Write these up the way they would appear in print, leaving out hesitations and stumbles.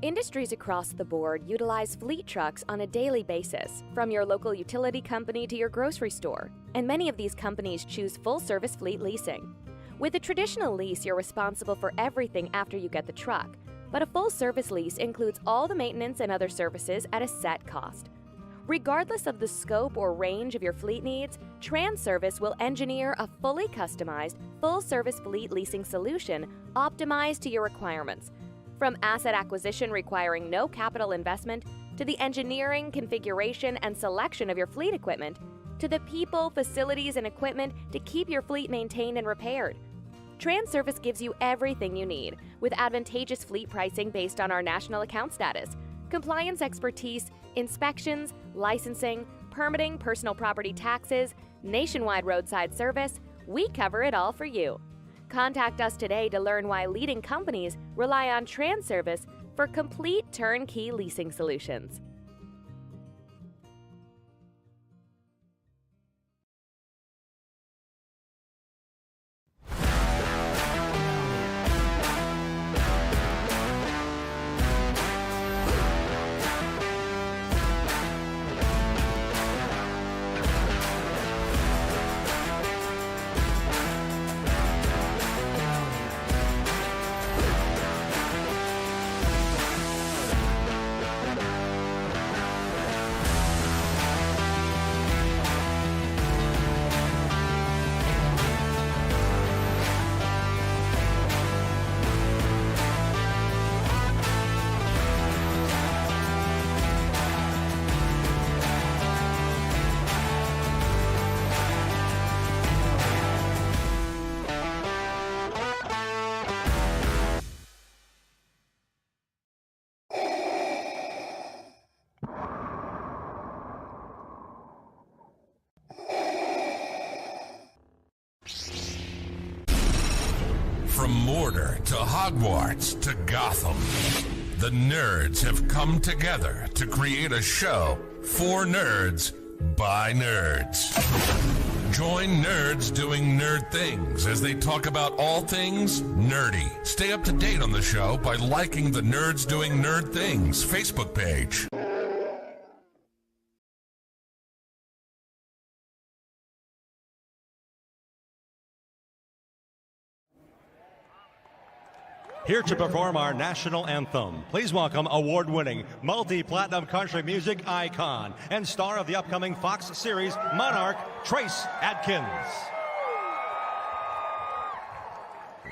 Industries across the board utilize fleet trucks on a daily basis, from your local utility company to your grocery store, and many of these companies choose full-service fleet leasing. With a traditional lease, you're responsible for everything after you get the truck, but a full-service lease includes all the maintenance and other services at a set cost. Regardless of the scope or range of your fleet needs, TranService will engineer a fully customized, full-service fleet leasing solution optimized to your requirements. From asset acquisition requiring no capital investment, to the engineering, configuration, and selection of your fleet equipment, to the people, facilities, and equipment to keep your fleet maintained and repaired. TranService gives you everything you need, with advantageous fleet pricing based on our national account status, compliance expertise, inspections, licensing, permitting, personal property taxes, nationwide roadside service. We cover it all for you. Contact us today to learn why leading companies rely on TranService for complete turnkey leasing solutions. From Mordor to Hogwarts to Gotham, the nerds have come together to create a show for nerds by nerds. Join nerds doing nerd things as they talk about all things nerdy. Stay up to date on the show by liking the Nerds Doing Nerd Things Facebook page. Here to perform our national anthem, please welcome award-winning, multi-platinum country music icon and star of the upcoming Fox series Monarch, Trace Adkins.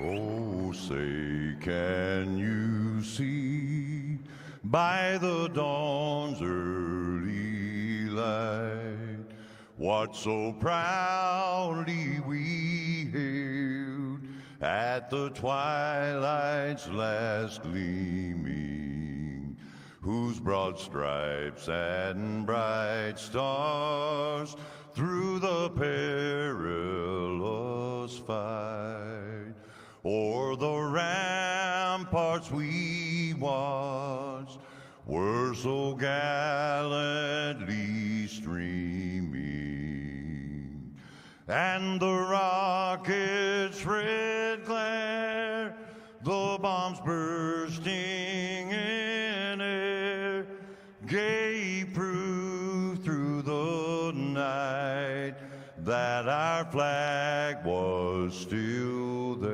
Oh, say, can you see by the dawn's early light what so proudly we hailed at the twilight's last gleaming, whose broad stripes and bright stars through the perilous fight o'er the ramparts we watched were so gallantly streaming, and the rocket's red glare, the bombs bursting in air, gave proof through the night that our flag was still there.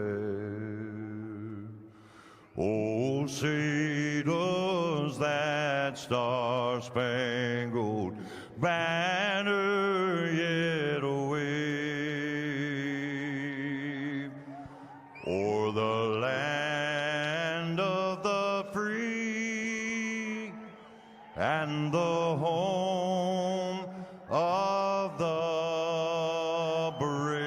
Oh, say does that star-spangled banner yet wave o'er the land of the free and the home of the brave.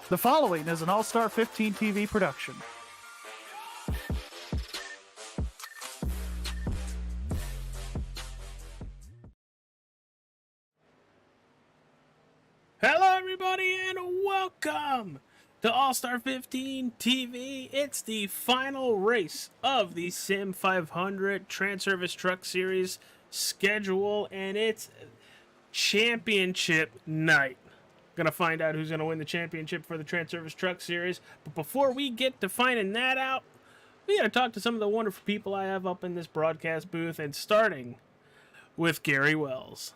The following is an All-Star 15 TV production. Hello everybody and welcome to All-Star 15 TV. It's the final race of the Sim500 TranService Truck Series schedule, and it's championship night. Gonna find out who's gonna win the championship for the TranService Truck Series. But before we get to finding that out, we gotta talk to some of the wonderful people I have up in this broadcast booth, and starting with Gary Wells.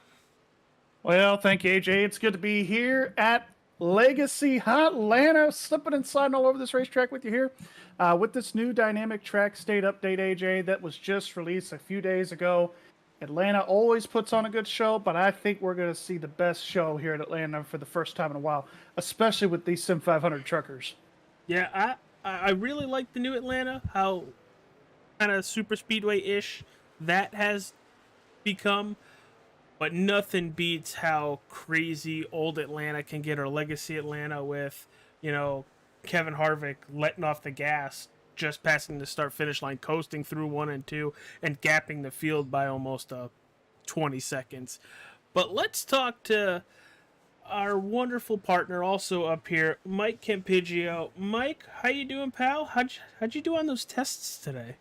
Well, thank you, AJ. It's good to be here at Legacy Atlanta, slipping and sliding all over this racetrack with you here. With this new dynamic track state update, AJ, that was just released a few days ago. Atlanta always puts on a good show, but I think we're going to see the best show here at Atlanta for the first time in a while, especially with these Sim500 truckers. Yeah, I really like the new Atlanta, how kind of super speedway-ish that has become, but nothing beats how crazy old Atlanta can get, or legacy Atlanta with, Kevin Harvick letting off the gas, just passing the start-finish line, coasting through 1 and 2, and gapping the field by almost 20 seconds. But let's talk to our wonderful partner also up here, Mike Campiggio. Mike, how you doing, pal? How'd you do on those tests today?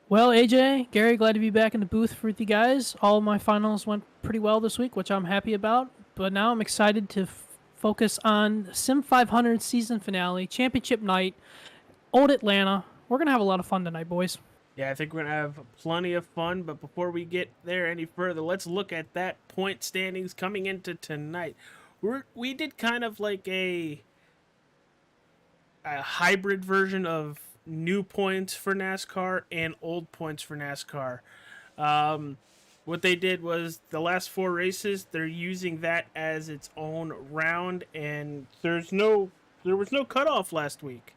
Well, AJ, Gary, glad to be back in the booth with you guys. All of my finals went pretty well this week, which I'm happy about. But now I'm excited to focus on Sim500 season finale, championship night, Old Atlanta. We're going to have a lot of fun tonight, boys. Yeah, I think we're going to have plenty of fun. But before we get there any further, let's look at that point standings coming into tonight. We did kind of like a hybrid version of new points for NASCAR and old points for NASCAR. What they did was the last 4 races, they're using that as its own round, and there was no cutoff last week.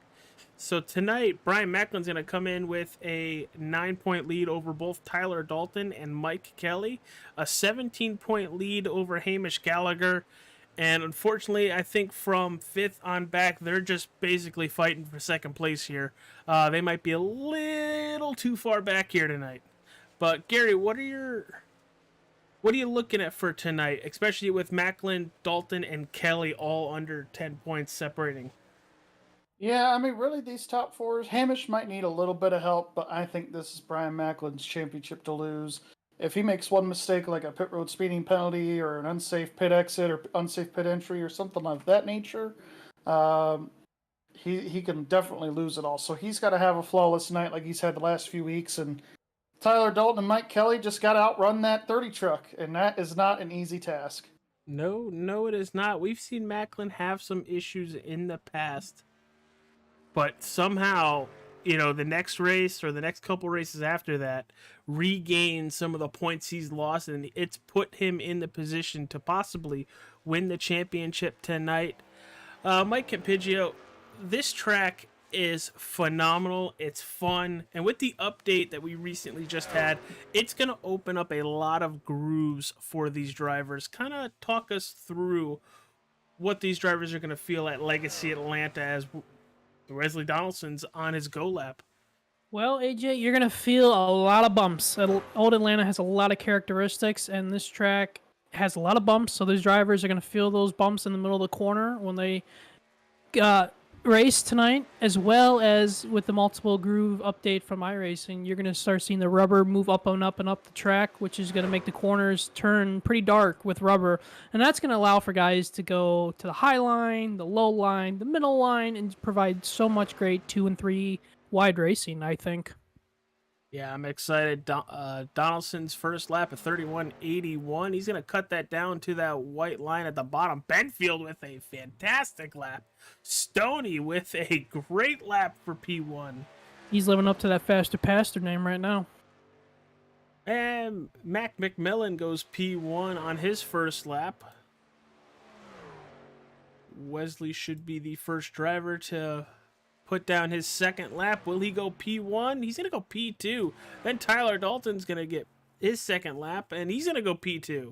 So tonight, Brian Macklin's going to come in with a 9-point lead over both Tyler Dalton and Mike Kelly, a 17-point lead over Hamish Gallagher, and unfortunately, I think from 5th on back, they're just basically fighting for second place here. They might be a little too far back here tonight. But Gary, what are you looking at for tonight, especially with Macklin, Dalton, and Kelly all under 10 points separating? Yeah, I mean, really, these top 4s, Hamish might need a little bit of help, but I think this is Brian Macklin's championship to lose. If he makes one mistake, like a pit road speeding penalty or an unsafe pit exit or unsafe pit entry or something of that nature, he can definitely lose it all. So he's got to have a flawless night like he's had the last few weeks. And Tyler Dalton and Mike Kelly just got to outrun that 30 truck, and that is not an easy task. No, it is not. We've seen Macklin have some issues in the past, but somehow, the next race or the next couple races after that, regain some of the points he's lost, and it's put him in the position to possibly win the championship tonight. Mike Campiggio, this track is phenomenal. It's fun, and with the update that we recently just had, it's going to open up a lot of grooves for these drivers. Kind of talk us through what these drivers are going to feel at Legacy Atlanta as Wesley Donaldson's on his go lap. Well, AJ, you're going to feel a lot of bumps. Old Atlanta has a lot of characteristics, and this track has a lot of bumps, so these drivers are going to feel those bumps in the middle of the corner when they race tonight, as well as with the multiple groove update from iRacing. You're going to start seeing the rubber move up and up and up the track, which is going to make the corners turn pretty dark with rubber, and that's going to allow for guys to go to the high line, the low line, the middle line, and provide so much great 2 and 3 wide racing, I think. Yeah, I'm excited. Donaldson's first lap at 31.81. He's going to cut that down to that white line at the bottom. Benfield with a fantastic lap. Stoney with a great lap for P1. He's living up to that faster pastor name right now. And Mac McMillan goes P1 on his first lap. Wesley should be the first driver to put down his second lap. Will he go P1? He's going to go P2. Then Tyler Dalton's going to get his second lap, and he's going to go P2.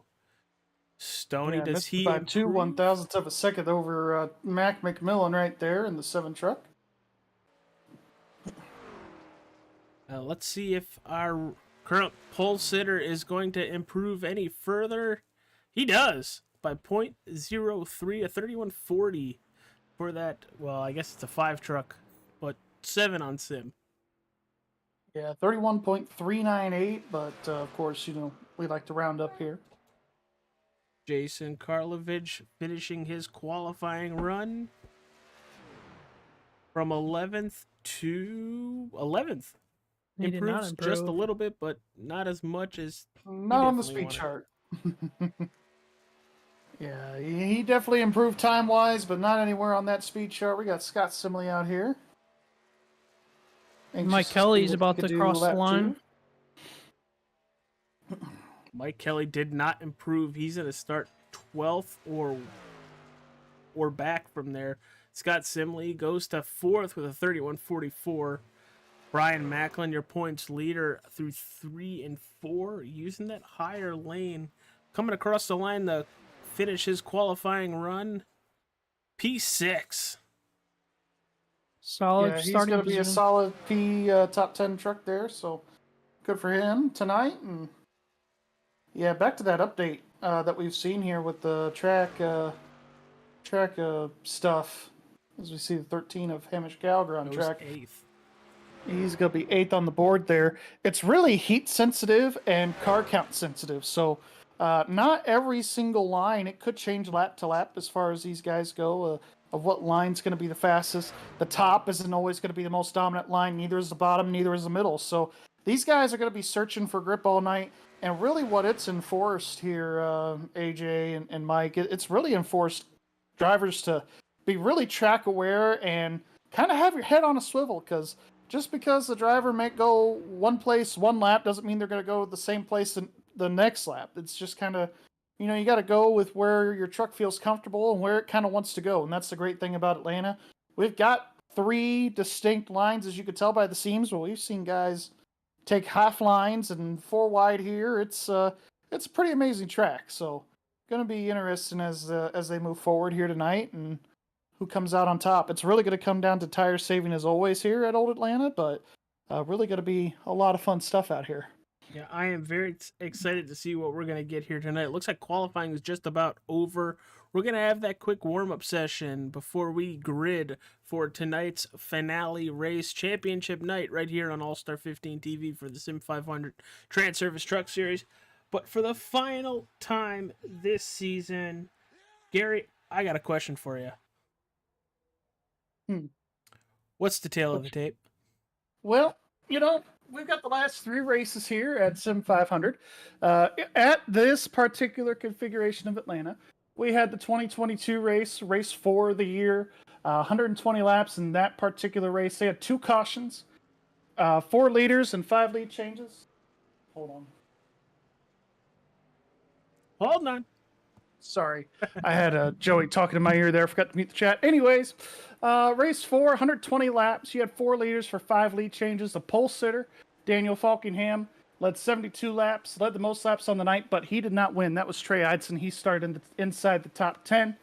Stoney, does he by 2 improve? 1,000ths of a second over Mac McMillan right there in the 7 truck. Let's see if our current pole sitter is going to improve any further. He does by 0.03, a 31.40 for that. Well, I guess it's a 5 truck, but 7 on Sim. Yeah, 31.398, but of course, we like to round up here. Jason Karlovich finishing his qualifying run from 11th to 11th. He did not Improves just a improve. little bit, but not as much as Not on the definitely speed wanted. chart. Yeah, he definitely improved time-wise, but not anywhere on that speed chart. We got Scott Simley out here. Anxious Mike to see Kelly's what he about could to do cross the lap line. 2. Mike Kelly did not improve. He's going to start 12th or back from there. Scott Simley goes to 4th with a 31.44. Brian Macklin, your points leader through 3 and 4, using that higher lane. Coming across the line to finish his qualifying run. P6. Solid Yeah, he's starting going to be a position. solid P top 10 truck there, so good for him tonight. And yeah, back to that update that we've seen here with the track stuff. As we see the 13 of Hamish Gallagher on Goes track. 8th. He's going to be 8th on the board there. It's really heat sensitive and car count sensitive. So not every single line. It could change lap to lap as far as these guys go of what line's going to be the fastest. The top isn't always going to be the most dominant line. Neither is the bottom. Neither is the middle. So these guys are going to be searching for grip all night. And really what it's enforced here, AJ and Mike, it's really enforced drivers to be really track aware and kind of have your head on a swivel, because just because the driver may go one place one lap doesn't mean they're going to go the same place in the next lap. It's just kind of, you got to go with where your truck feels comfortable and where it kind of wants to go. And that's the great thing about Atlanta. We've got 3 distinct lines, as you could tell by the seams, but we've seen guys take half lines and 4 wide here. It's a pretty amazing track. So going to be interesting as they move forward here tonight and who comes out on top. It's really going to come down to tire saving as always here at Old Atlanta, but really going to be a lot of fun stuff out here. Yeah, I am very excited to see what we're going to get here tonight. It looks like qualifying is just about over. We're going to have that quick warm-up session before we grid for tonight's finale race, championship night, right here on All-Star 15 TV for the Sim500 TranService Truck Series. But for the final time this season, Gary, I got a question for you. What's the tail of the tape? Well, we've got the last 3 races here at Sim500. At this particular configuration of Atlanta, we had the 2022 race 4 of the year, 120 laps in that particular race. They had 2 cautions, 4 leaders, and 5 lead changes. Hold on. Sorry, I had Joey talking in my ear there. Forgot to mute the chat. Anyways, race 4, 120 laps. You had 4 leaders for 5 lead changes. The pole sitter, Daniel Falkingham, led 72 laps, led the most laps on the night, but he did not win. That was Trey Eidson. He started inside the top 10.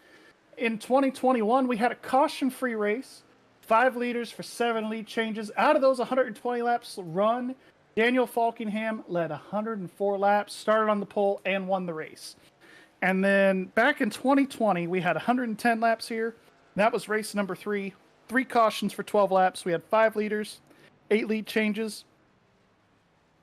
In 2021, we had a caution-free race, 5 leaders for 7 lead changes. Out of those 120 laps run, Daniel Falkingham led 104 laps, started on the pole, and won the race. And then back in 2020, we had 110 laps here. That was race number 3. 3 cautions for 12 laps. We had 5 leaders, 8 lead changes.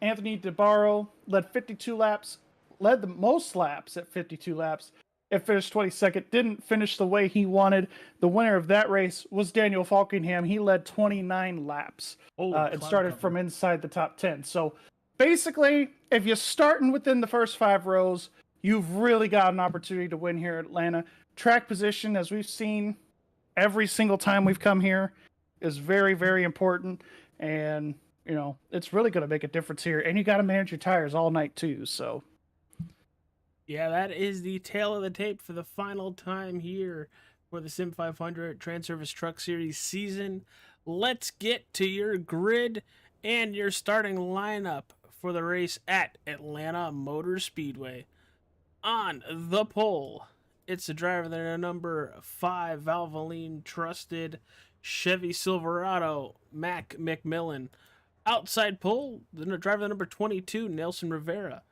Anthony DeBarro led 52 laps, led the most laps at 52 laps. It finished 22nd, didn't finish the way he wanted. The winner of that race was Daniel Falkingham. He led 29 laps and started from inside the top 10. So basically, if you're starting within the first 5 rows, you've really got an opportunity to win here at Atlanta. Track position, as we've seen every single time we've come here, is very, very important. And, it's really going to make a difference here. And you got to manage your tires all night, too. So, yeah, that is the tail of the tape for the final time here for the Sim500 TranService Truck Series season. Let's get to your grid and your starting lineup for the race at Atlanta Motor Speedway. On the pole, it's the driver there, number 5, Valvoline trusted Chevy Silverado, Mac McMillan. Outside pole, the driver number 22, Nelson Rivera.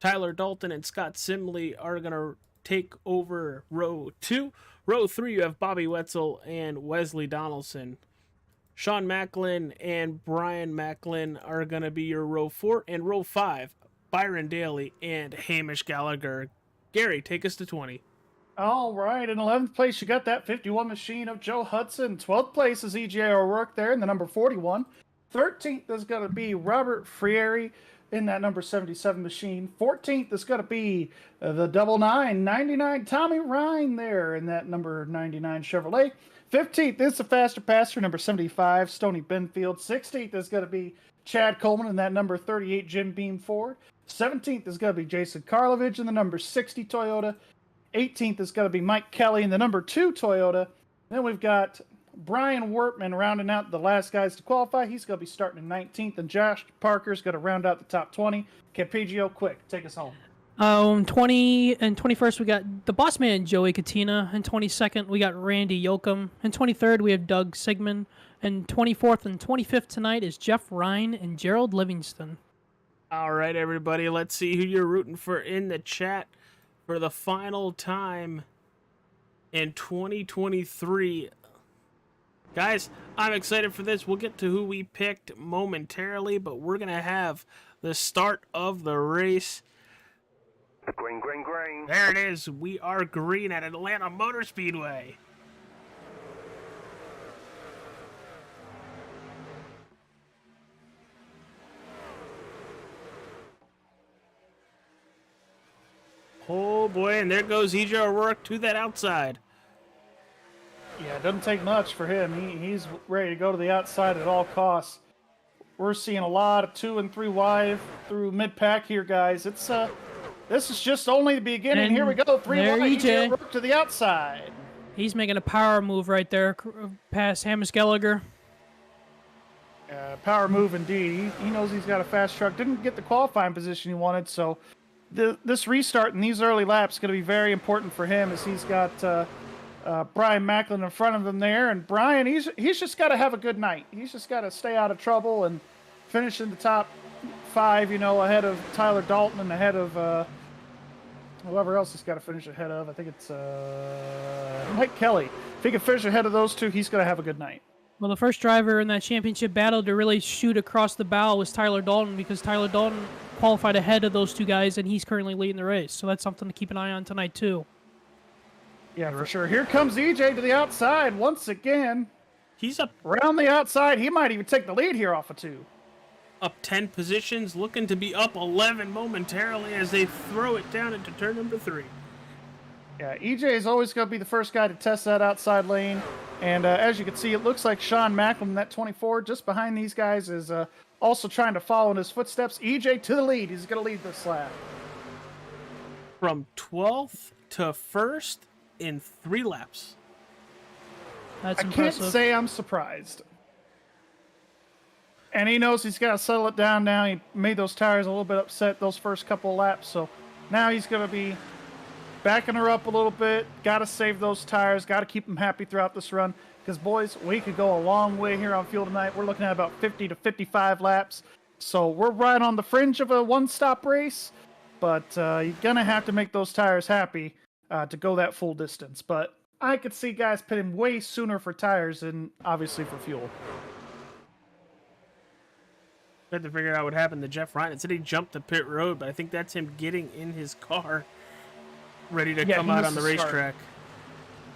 Tyler Dalton and Scott Simley are going to take over row 2. Row 3, you have Bobby Wetzel and Wesley Donaldson. Sean Macklin and Brian Macklin are going to be your row 4, and row 5, Byron Daly and Hamish Gallagher. Gary, take us to 20. All right, in 11th place, you got that 51 machine of Joe Hudson. 12th place is EJ O'Rourke there in the number 41. 13th is going to be Robert Frieri in that number 77 machine. 14th is going to be the 99 Tommy Ryan there in that number 99 Chevrolet. 15th is the faster passer, number 75, Stoney Benfield. 16th is going to be Chad Coleman in that number 38 Jim Beam Ford. 17th is going to be Jason Karlovich in the number 60 Toyota. 18th is going to be Mike Kelly in the number 2 Toyota. Then we've got Brian Wortman rounding out the last guys to qualify. He's going to be starting in 19th, and Josh Parker's going to round out the top 20. Campigio, quick, take us home. 20 and 21st, we got the boss man, Joey Katina. And 22nd, we got Randy Yoakum. And 23rd, we have Doug Sigmund. And 24th and 25th tonight is Jeff Ryan and Gerald Livingston. All right, everybody, let's see who you're rooting for in the chat for the final time in 2023. Guys, I'm excited for this. We'll get to who we picked momentarily, but we're going to have the start of the race. Green, green, green. There it is. We are green at Atlanta Motor Speedway. Oh boy, and there goes EJ O'Rourke to that outside. Yeah, it doesn't take much for him. He's ready to go to the outside at all costs. We're seeing a lot of 2 and 3 wide through mid-pack here, guys. It's this is just only the beginning. And here we go. 3 there wide, EJ. O'Rourke to the outside. He's making a power move right there past Hamish Gallagher. Power move indeed. He knows he's got a fast truck. Didn't get the qualifying position he wanted, so this restart in these early laps is going to be very important for him, as he's got Brian Macklin in front of him there. And Brian, he's just got to have a good night. He's just got to stay out of trouble and finish in the top 5, ahead of Tyler Dalton and ahead of whoever else he's got to finish ahead of. I think it's Mike Kelly. If he can finish ahead of those two, he's going to have a good night. Well, the first driver in that championship battle to really shoot across the bow was Tyler Dalton, because Tyler Dalton qualified ahead of those two guys, and he's currently leading the race. So that's something to keep an eye on tonight, too. Yeah, for sure. Here comes EJ to the outside once again. He's up Around the outside. He might even take the lead here off of 2. up 10 positions, looking to be up 11 momentarily as they throw it down into turn number 3. Yeah, EJ is always going to be the first guy to test that outside lane. And as you can see, it looks like Sean Macklin, that 24, just behind these guys, is also trying to follow in his footsteps. EJ to the lead. He's going to lead this lap. From 12th to 1st in 3 laps. That's I impressive. can't say I'm surprised. And he knows he's got to settle it down now. He made those tires a little bit upset those first couple of laps. So now he's going to be backing her up a little bit. Got to save those tires. Got to keep them happy throughout this run. Because, boys, we could go a long way here on fuel tonight. We're looking at about 50 to 55 laps. So we're right on the fringe of a one-stop race. But you're going to have to make those tires happy to go that full distance. But I could see guys pitting way sooner for tires than, obviously, for fuel. Tried to figure out what happened to Jeff Ryan. It said he jumped the pit road, but I think that's him getting in his car, ready to come out on the racetrack.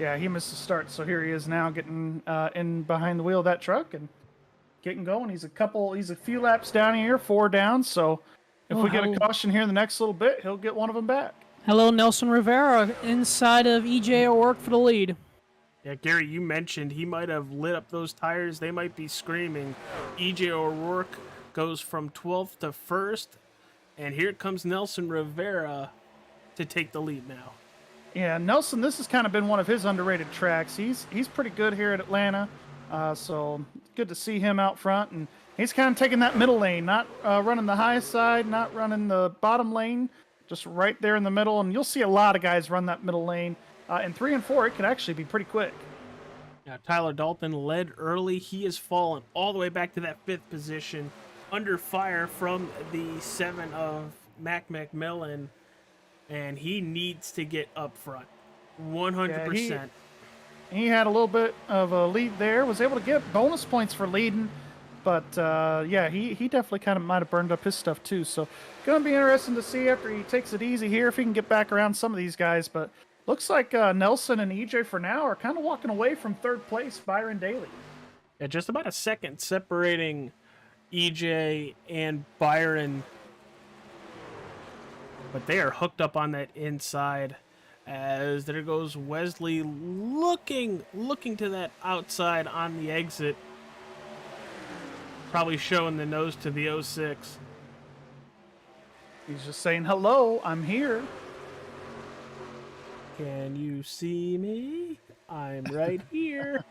Yeah, he missed the start, so here he is now getting in behind the wheel of that truck and getting going. He's a few laps down here, 4 down, so if we get a caution here in the next little bit, he'll get one of them back. Hello, Nelson Rivera, inside of EJ O'Rourke for the lead. Yeah, Gary, you mentioned he might have lit up those tires. They might be screaming. EJ O'Rourke goes from 12th to 1st, and here comes Nelson Rivera to take the lead now. Yeah, Nelson, this has kind of been one of his underrated tracks. He's pretty good here at Atlanta, so good to see him out front. And he's kind of taking that middle lane, not running the high side, not running the bottom lane, just right there in the middle. And you'll see a lot of guys run that middle lane. In 3 and 4, it can actually be pretty quick. Now, Tyler Dalton led early. He has fallen all the way back to that 5th position, under fire from the 7 of Mac McMillan, and he needs to get up front 100%. He had a little bit of a lead there, was able to get bonus points for leading. But, yeah, he definitely kind of might have burned up his stuff, too. So, going to be interesting to see after he takes it easy here if he can get back around some of these guys. But looks like Nelson and EJ for now are kind of walking away from third place, Byron Daly. Yeah, just about a second separating EJ and Byron. But they are hooked up on that inside. As there goes Wesley looking to that outside on the exit. Probably showing the nose to the 06. He's just saying, hello, I'm here. Can you see me? I'm right here.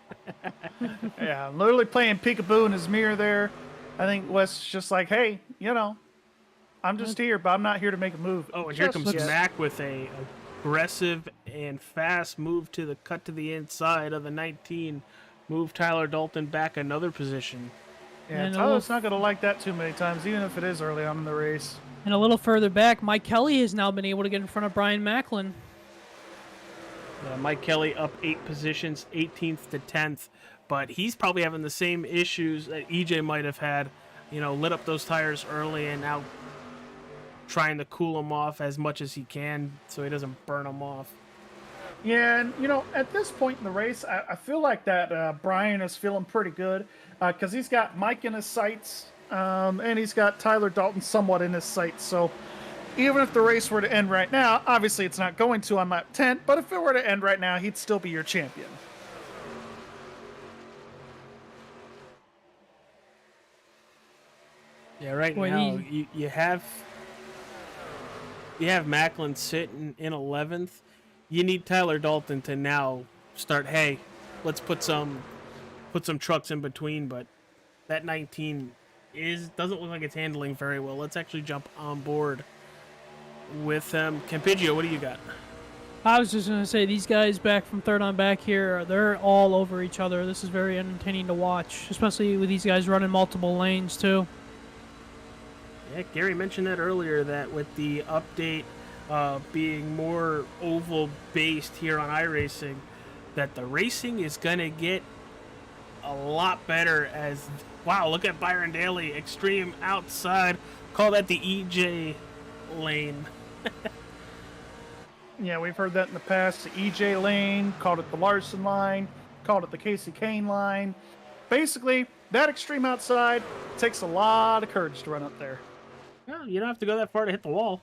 Yeah, I'm literally playing peekaboo in his mirror there. I think Wes is just like, hey, you know, I'm just here, but I'm not here to make a move. Oh, and here Just comes yet. Mac with a aggressive and fast move to the cut to the inside of the 19. Move Tyler Dalton back another position. Yeah, And Tyler's not going to like that too many times, even if it is early on in the race. And a little further back, Mike Kelly has now been able to get in front of Brian Macklin. Mike Kelly up 8 positions, 18th to 10th, but he's probably having the same issues that EJ might have had. You know, lit up those tires early and now trying to cool them off as much as he can so he doesn't burn them off. Yeah, and, you know, at this point in the race, I feel like that Brian is feeling pretty good because he's got Mike in his sights and he's got Tyler Dalton somewhat in his sights. So even if the race were to end right now, obviously it's not going to on lap 10, but if it were to end right now, he'd still be your champion. Yeah, right now you have Macklin sitting in 11th. You need Tyler Dalton to now start, hey, let's put some trucks in between, but that 19 doesn't look like it's handling very well. Let's actually jump on board with Campigio, what do you got? I was just going to say, these guys back from third on back here, they're all over each other. This is very entertaining to watch, especially with these guys running multiple lanes, too. Yeah, Gary mentioned that earlier, that with the update being more oval-based here on iRacing, that the racing is going to get a lot better as... Wow, look at Byron Daly, extreme outside. Call that the EJ lane. Yeah, we've heard that in the past. The EJ lane, called it the Larson line, called it the Casey Kane line. Basically, that extreme outside takes a lot of courage to run up there. Well, you don't have to go that far to hit the wall.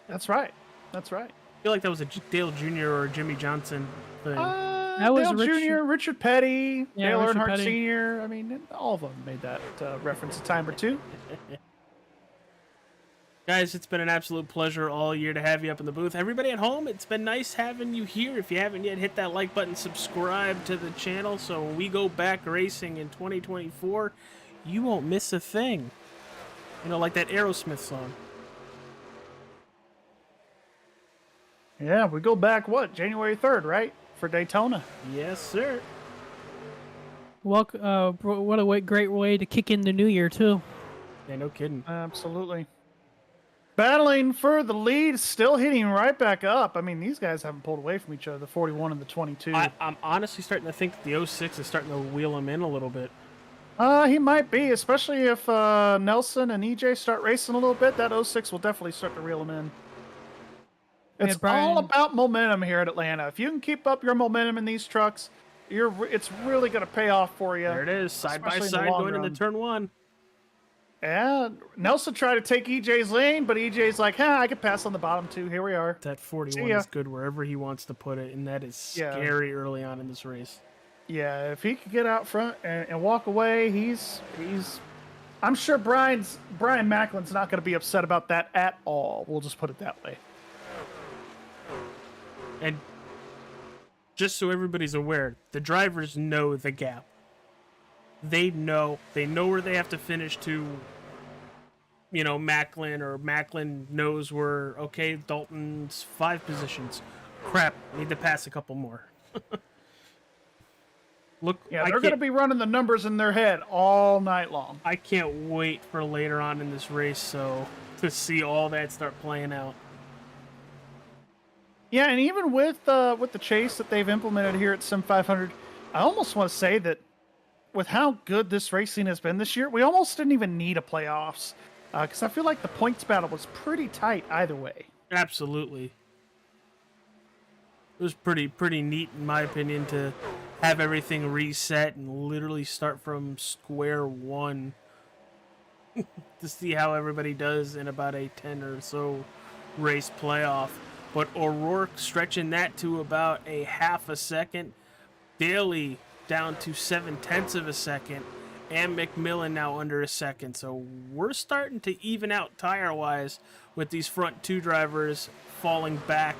That's right. That's right. I feel like that was a Dale Jr. or Jimmy Johnson thing. That was Dale Jr., Richard Petty, Yeah, Dale Richard Earnhardt Petty. Sr. I mean, all of them made that reference a time or two. Guys, it's been an absolute pleasure all year to have you up in the booth. Everybody at home, it's been nice having you here. If you haven't yet, hit that like button, subscribe to the channel, so when we go back racing in 2024, you won't miss a thing. You know, like that Aerosmith song. Yeah, we go back, January 3rd, right? For Daytona. Yes, sir. What a great way to kick in the new year, too. Yeah, no kidding. Absolutely. Battling for the lead, still hitting right back up. I mean, these guys haven't pulled away from each other, the 41 and the 22. I'm honestly starting to think that the 06 is starting to wheel him in a little bit. He might be, especially if Nelson and EJ start racing a little bit. That 06 will definitely start to reel him in. It's all about momentum here at Atlanta. If you can keep up your momentum in these trucks, it's really going to pay off for you. There it is, side by especially in the side long going run. into turn 1. And Nelson tried to take EJ's lane, but EJ's like, I could pass on the bottom two. Here we are. That 41 See ya. is good wherever he wants to put it, and that is scary early on in this race. Yeah, if he could get out front and walk away, I'm sure Brian Macklin's not going to be upset about that at all. We'll just put it that way. And just so everybody's aware, the drivers know the gap. They know where they have to finish to, you know, Macklin, or Macklin knows where, okay, Dalton's 5 positions. Crap, need to pass a couple more. Look, Yeah, they're going to be running the numbers in their head all night long. I can't wait for later on in this race, to see all that start playing out. Yeah, and even with the chase that they've implemented here at Sim500, I almost want to say that with how good this racing has been this year, we almost didn't even need a playoffs because I feel like the points battle was pretty tight either way. Absolutely. It was pretty neat in my opinion to have everything reset and literally start from square one to see how everybody does in about a 10 or so race playoff. But O'Rourke stretching that to about a half a second, Daly down to 0.7 of a second, and McMillan now under a second. So we're starting to even out tire-wise with these front two drivers falling back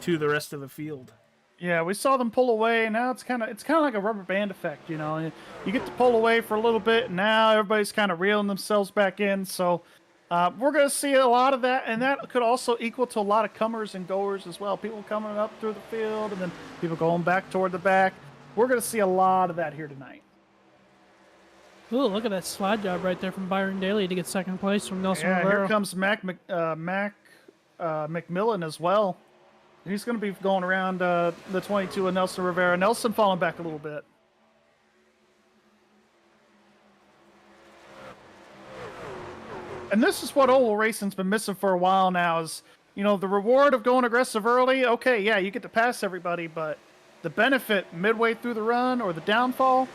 to the rest of the field. Yeah, we saw them pull away. Now it's kind of like a rubber band effect, you know. You get to pull away for a little bit, and now everybody's kind of reeling themselves back in. So we're going to see a lot of that, and that could also equal to a lot of comers and goers as well. People coming up through the field, and then people going back toward the back. We're going to see a lot of that here tonight. Ooh, look at that slide job right there from Byron Daly to get second place from Nelson Rivera. Here comes McMillan as well. He's going to be going around the 22 of Nelson Rivera. Nelson falling back a little bit. And this is what oval racing's been missing for a while now is, you know, the reward of going aggressive early. Okay, yeah, you get to pass everybody, but the benefit midway through the run or the downfall,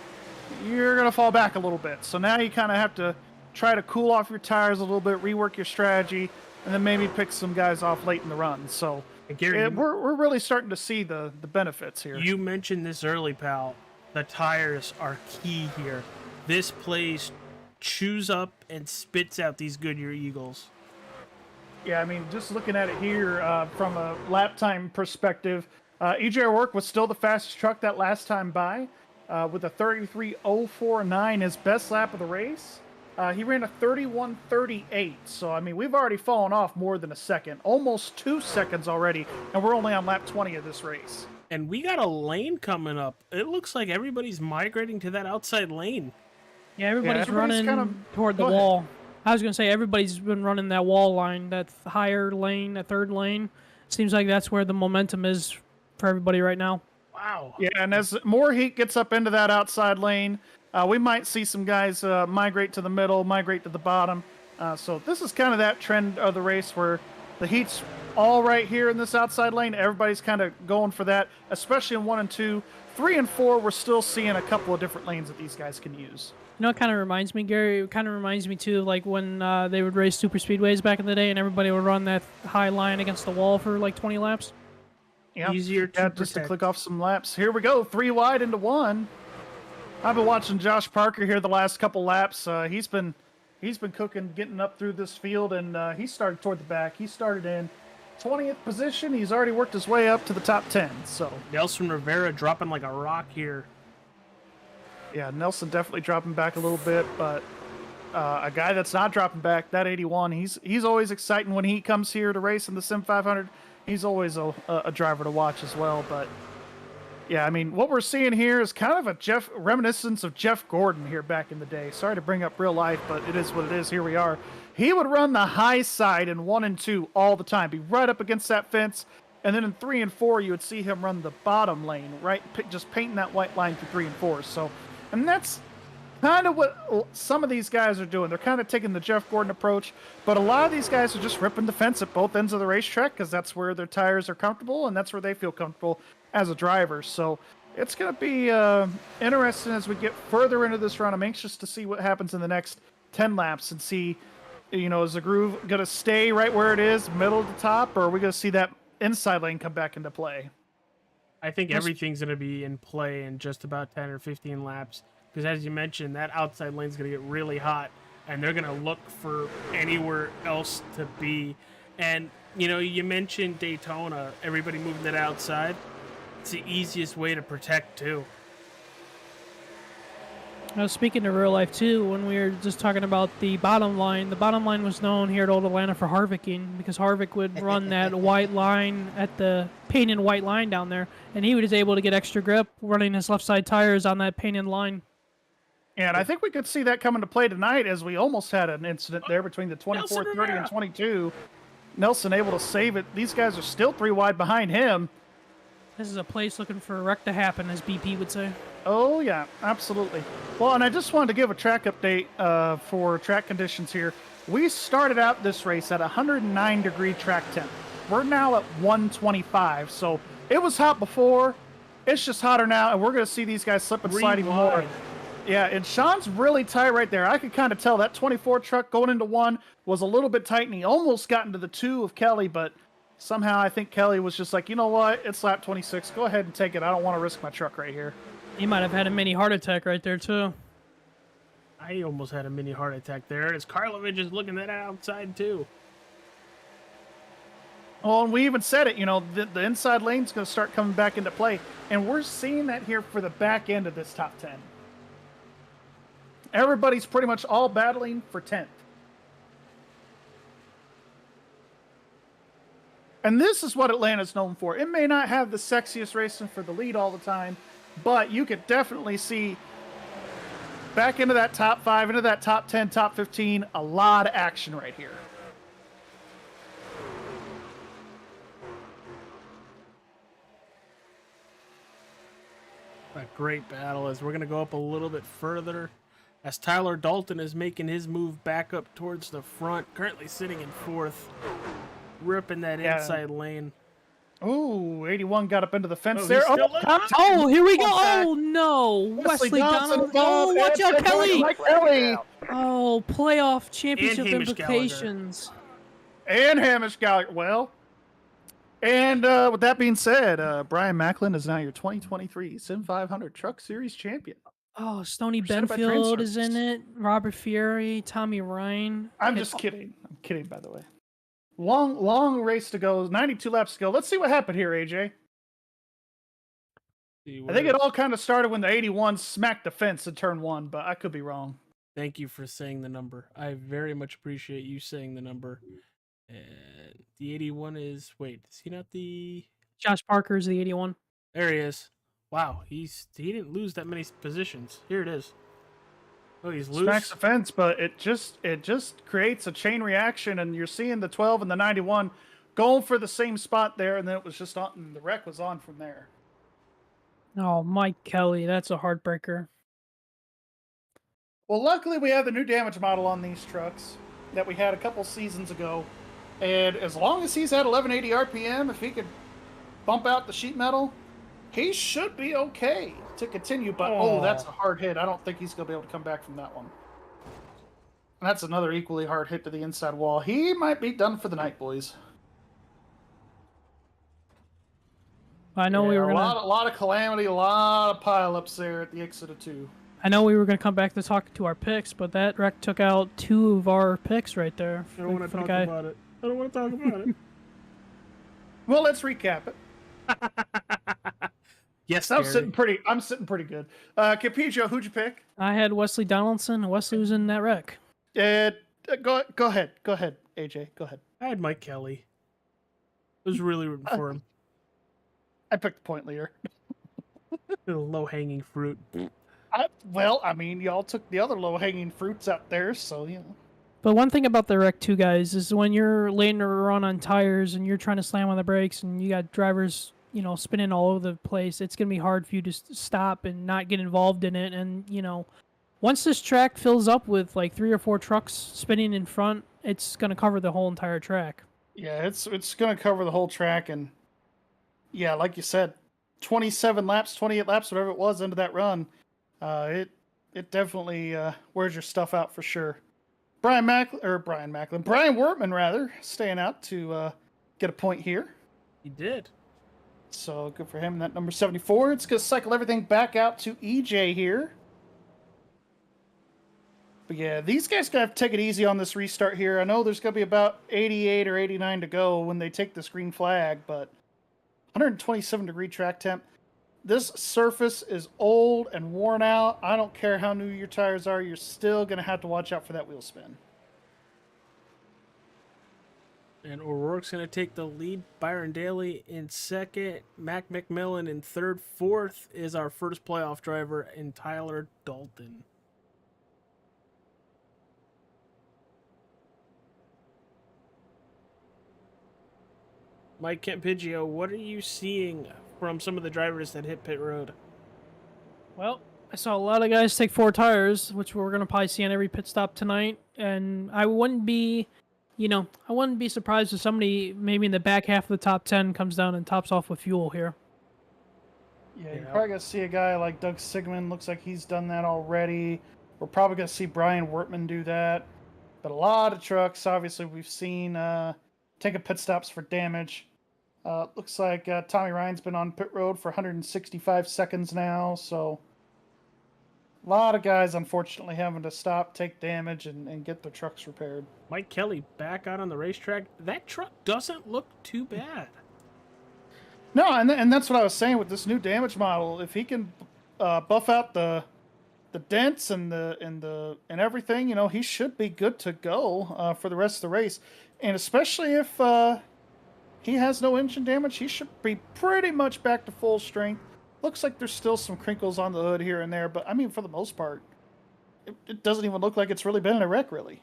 you're going to fall back a little bit. So now you kind of have to try to cool off your tires a little bit, rework your strategy, and then maybe pick some guys off late in the run. So Gary, we're really starting to see the benefits here. You mentioned this early, pal. The tires are key here. This place chews up and spits out these Goodyear Eagles. Yeah, I mean, just looking at it here from a lap time perspective, EJ O'Rourke was still the fastest truck that last time by with a 33.049, his best lap of the race. He ran a 31.38, so I mean we've already fallen off more than a second, almost 2 seconds already, and we're only on lap 20 of this race. And we got a lane coming up. It looks like everybody's migrating to that outside lane. Yeah, everybody's running toward the wall. I was going to say everybody's been running that wall line, that higher lane, that third lane. Seems like that's where the momentum is for everybody right now. Wow. Yeah, and as more heat gets up into that outside lane, we might see some guys migrate to the middle, migrate to the bottom. So this is kind of that trend of the race where the heat's all right here in this outside lane. Everybody's kind of going for that, especially in 1 and 2. 3 and 4, we're still seeing a couple of different lanes that these guys can use. You know, it kind of reminds me, Gary, it kind of reminds me too, like when they would race super speedways back in the day and everybody would run that high line against the wall for like 20 laps. Yep. Easier to just to click off some laps. Here we go, 3 wide into 1. I've been watching Josh Parker here the last couple laps. He's been cooking, getting up through this field, and he started toward the back. He started in 20th position. He's already worked his way up to the top 10. So Nelson Rivera dropping like a rock here. Yeah, Nelson definitely dropping back a little bit, but a guy that's not dropping back, that 81, he's always exciting when he comes here to race in the Sim500. He's always a driver to watch as well, but yeah, I mean, what we're seeing here is kind of a reminiscence of Jeff Gordon here back in the day. Sorry to bring up real life, but it is what it is. Here we are. He would run the high side in 1 and 2 all the time, be right up against that fence, and then in 3 and 4, you would see him run the bottom lane, right, just painting that white line through 3 and 4. So, and that's kind of what some of these guys are doing. They're kind of taking the Jeff Gordon approach, but a lot of these guys are just ripping the fence at both ends of the racetrack because that's where their tires are comfortable and that's where they feel comfortable as a driver. So it's going to be interesting as we get further into this run. I'm anxious to see what happens in the next 10 laps and see, you know, is the groove going to stay right where it is, middle to top, or are we going to see that inside lane come back into play? I think everything's going to be in play in just about 10 or 15 laps. Because as you mentioned, that outside lane's going to get really hot, and they're going to look for anywhere else to be. And, you know, you mentioned Daytona, everybody moving that outside. It's the easiest way to protect, too. Speaking of real life, too, when we were just talking about the bottom line was known here at Old Atlanta for Harvicking, because Harvick would run that white line at the painted white line down there, and he was able to get extra grip running his left side tires on that painted line. And I think we could see that come into play tonight as we almost had an incident there between the 24, 30, and 22. Nelson able to save it. These guys are still 3 wide behind him. This is a place looking for a wreck to happen, as BP would say. Oh, yeah, absolutely. Well, and I just wanted to give a track update for track conditions here. We started out this race at 109-degree track temp. We're now at 125, so it was hot before. It's just hotter now, and we're going to see these guys slip and slide even more. Yeah, and Sean's really tight right there. I could kind of tell that 24 truck going into 1 was a little bit tight, and he almost got into the 2 of Kelly, but somehow I think Kelly was just like, you know what? It's lap 26. Go ahead and take it. I don't want to risk my truck right here. He might have had a mini heart attack right there, too. I almost had a mini heart attack there. As Karlovich is looking at that outside, too. Well, and we even said it, you know, the inside lane's going to start coming back into play. And we're seeing that here for the back end of this top 10. Everybody's pretty much all battling for 10th. And this is what Atlanta's known for. It may not have the sexiest racing for the lead all the time, but you could definitely see back into that top 5, into that top 10, top 15, a lot of action right here. A great battle as we're going to go up a little bit further as Tyler Dalton is making his move back up towards the front, currently sitting in 4th, ripping that inside lane. Ooh, 81 got up into the fence Oh, there. Oh, here we go. Oh, no. Wesley Donald. Oh, watch out, Kelly. Kelly. Oh, playoff championship And Hamish implications. And Hamish Gallagher. Well, and with that being said, Brian Macklin is now your 2023 Sim500 Truck Series champion. Oh, Stoney Presented by Benfield is TranService. in it. Robert Fieri, Tommy Ryan. I'm just kidding. I'm kidding, by the way. Long race to go. 92 laps to go. Let's see what happened here, AJ. I think it all kind of started when the 81 smacked the fence in turn 1, but I could be wrong. Thank you for saying the number. I very much appreciate you saying the number. And the 81 is... Wait, is he not the... Josh Parker's the 81. There he is. Wow, he didn't lose that many positions. Here it is. Oh, he's loose. Smacks the fence, but it just creates a chain reaction, and you're seeing the 12 and the 91 going for the same spot there, and then it was just on, and the wreck was on from there. Oh, Mike Kelly, that's a heartbreaker. Well, luckily we have the new damage model on these trucks that we had a couple seasons ago, and as long as he's at 1180 RPM, if he could bump out the sheet metal, he should be okay to continue, but oh, that's a hard hit. I don't think he's going to be able to come back from that one. And that's another equally hard hit to the inside wall. He might be done for the night, boys. I know we were gonna. A lot of calamity, a lot of pileups there at the exit of 2. I know we were gonna come back to talk to our picks, but that wreck took out 2 of our picks right there. I don't want to talk about it. I don't want to talk about it. Well, let's recap it. Yes, I'm sitting pretty good. Capizio, who'd you pick? I had Wesley Donaldson, and Wesley was in that wreck. Go ahead, AJ, go ahead. I had Mike Kelly. I was really rooting for him. I picked the point leader. Low-hanging fruit. I mean, y'all took the other low-hanging fruits out there, so, you know. But one thing about the wreck, too, guys, is when you're laying to run on tires and you're trying to slam on the brakes and you got drivers, you know, spinning all over the place, it's going to be hard for you to stop and not get involved in it. And, you know, once this track fills up with like 3 or 4 trucks spinning in front, it's going to cover the whole entire track. Yeah, it's going to cover the whole track. And, yeah, like you said, 27 laps, 28 laps, whatever it was into that run, it definitely wears your stuff out for sure. Brian Wortman, rather, staying out to get a point here. He did. So good for him. That number 74. It's going to cycle everything back out to EJ here. But yeah, these guys got to take it easy on this restart here. I know there's going to be about 88 or 89 to go when they take this green flag, but 127-degree track temp. This surface is old and worn out. I don't care how new your tires are. You're still going to have to watch out for that wheel spin. And O'Rourke's going to take the lead. Byron Daly in second. Mac McMillan in third. Fourth is our first playoff driver, and Tyler Dalton. Mike Campiggio, what are you seeing from some of the drivers that hit pit road? Well, I saw a lot of guys take 4 tires, which we're going to probably see on every pit stop tonight. And I wouldn't be, I wouldn't be surprised if somebody maybe in the back half of the top 10 comes down and tops off with fuel here. Yeah, you're probably going to see a guy like Doug Sigmund. Looks like he's done that already. We're probably going to see Brian Wertman do that. But a lot of trucks, obviously, we've seen taking pit stops for damage. Looks like Tommy Ryan's been on pit road for 165 seconds now, so a lot of guys, unfortunately, having to stop, take damage, and get their trucks repaired. Mike Kelly back out on the racetrack. That truck doesn't look too bad. No, and that's what I was saying with this new damage model. If he can buff out the dents and everything, he should be good to go for the rest of the race. And especially if he has no engine damage, he should be pretty much back to full strength. Looks like there's still some crinkles on the hood here and there, but I mean, for the most part, it doesn't even look like it's really been in a wreck, really.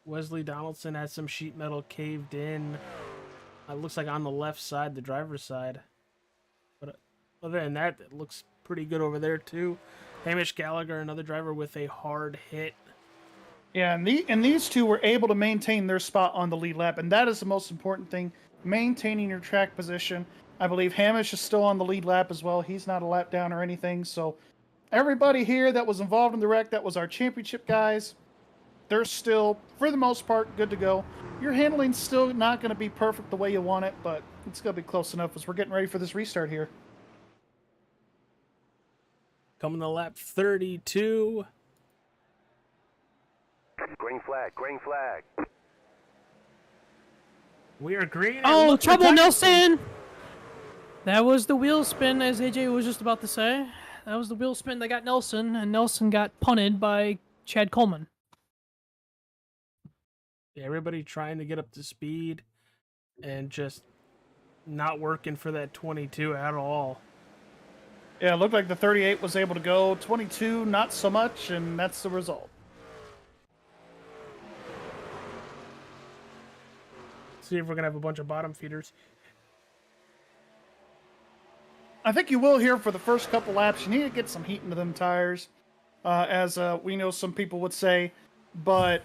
Wesley Donaldson has some sheet metal caved in. It looks like on the left side, the driver's side. But other than that, it looks pretty good over there, too. Hamish Gallagher, another driver with a hard hit. Yeah, and these two were able to maintain their spot on the lead lap, and that is the most important thing, maintaining your track position. I believe Hamish is still on the lead lap as well. He's not a lap down or anything, so everybody here that was involved in the wreck, that was our championship guys, they're still, for the most part, good to go. Your handling's still not going to be perfect the way you want it, but it's going to be close enough as we're getting ready for this restart here. Coming to lap 32. Green flag, green flag. We are green. Oh, trouble, Nelson! That was the wheel spin, as AJ was just about to say. That was the wheel spin that got Nelson, and Nelson got punted by Chad Coleman. Yeah, everybody trying to get up to speed and just not working for that 22 at all. Yeah, it looked like the 38 was able to go. 22, not so much, and that's the result. See if we're going to have a bunch of bottom feeders. I think you will here for the first couple laps. You need to get some heat into them tires, as we know some people would say. But,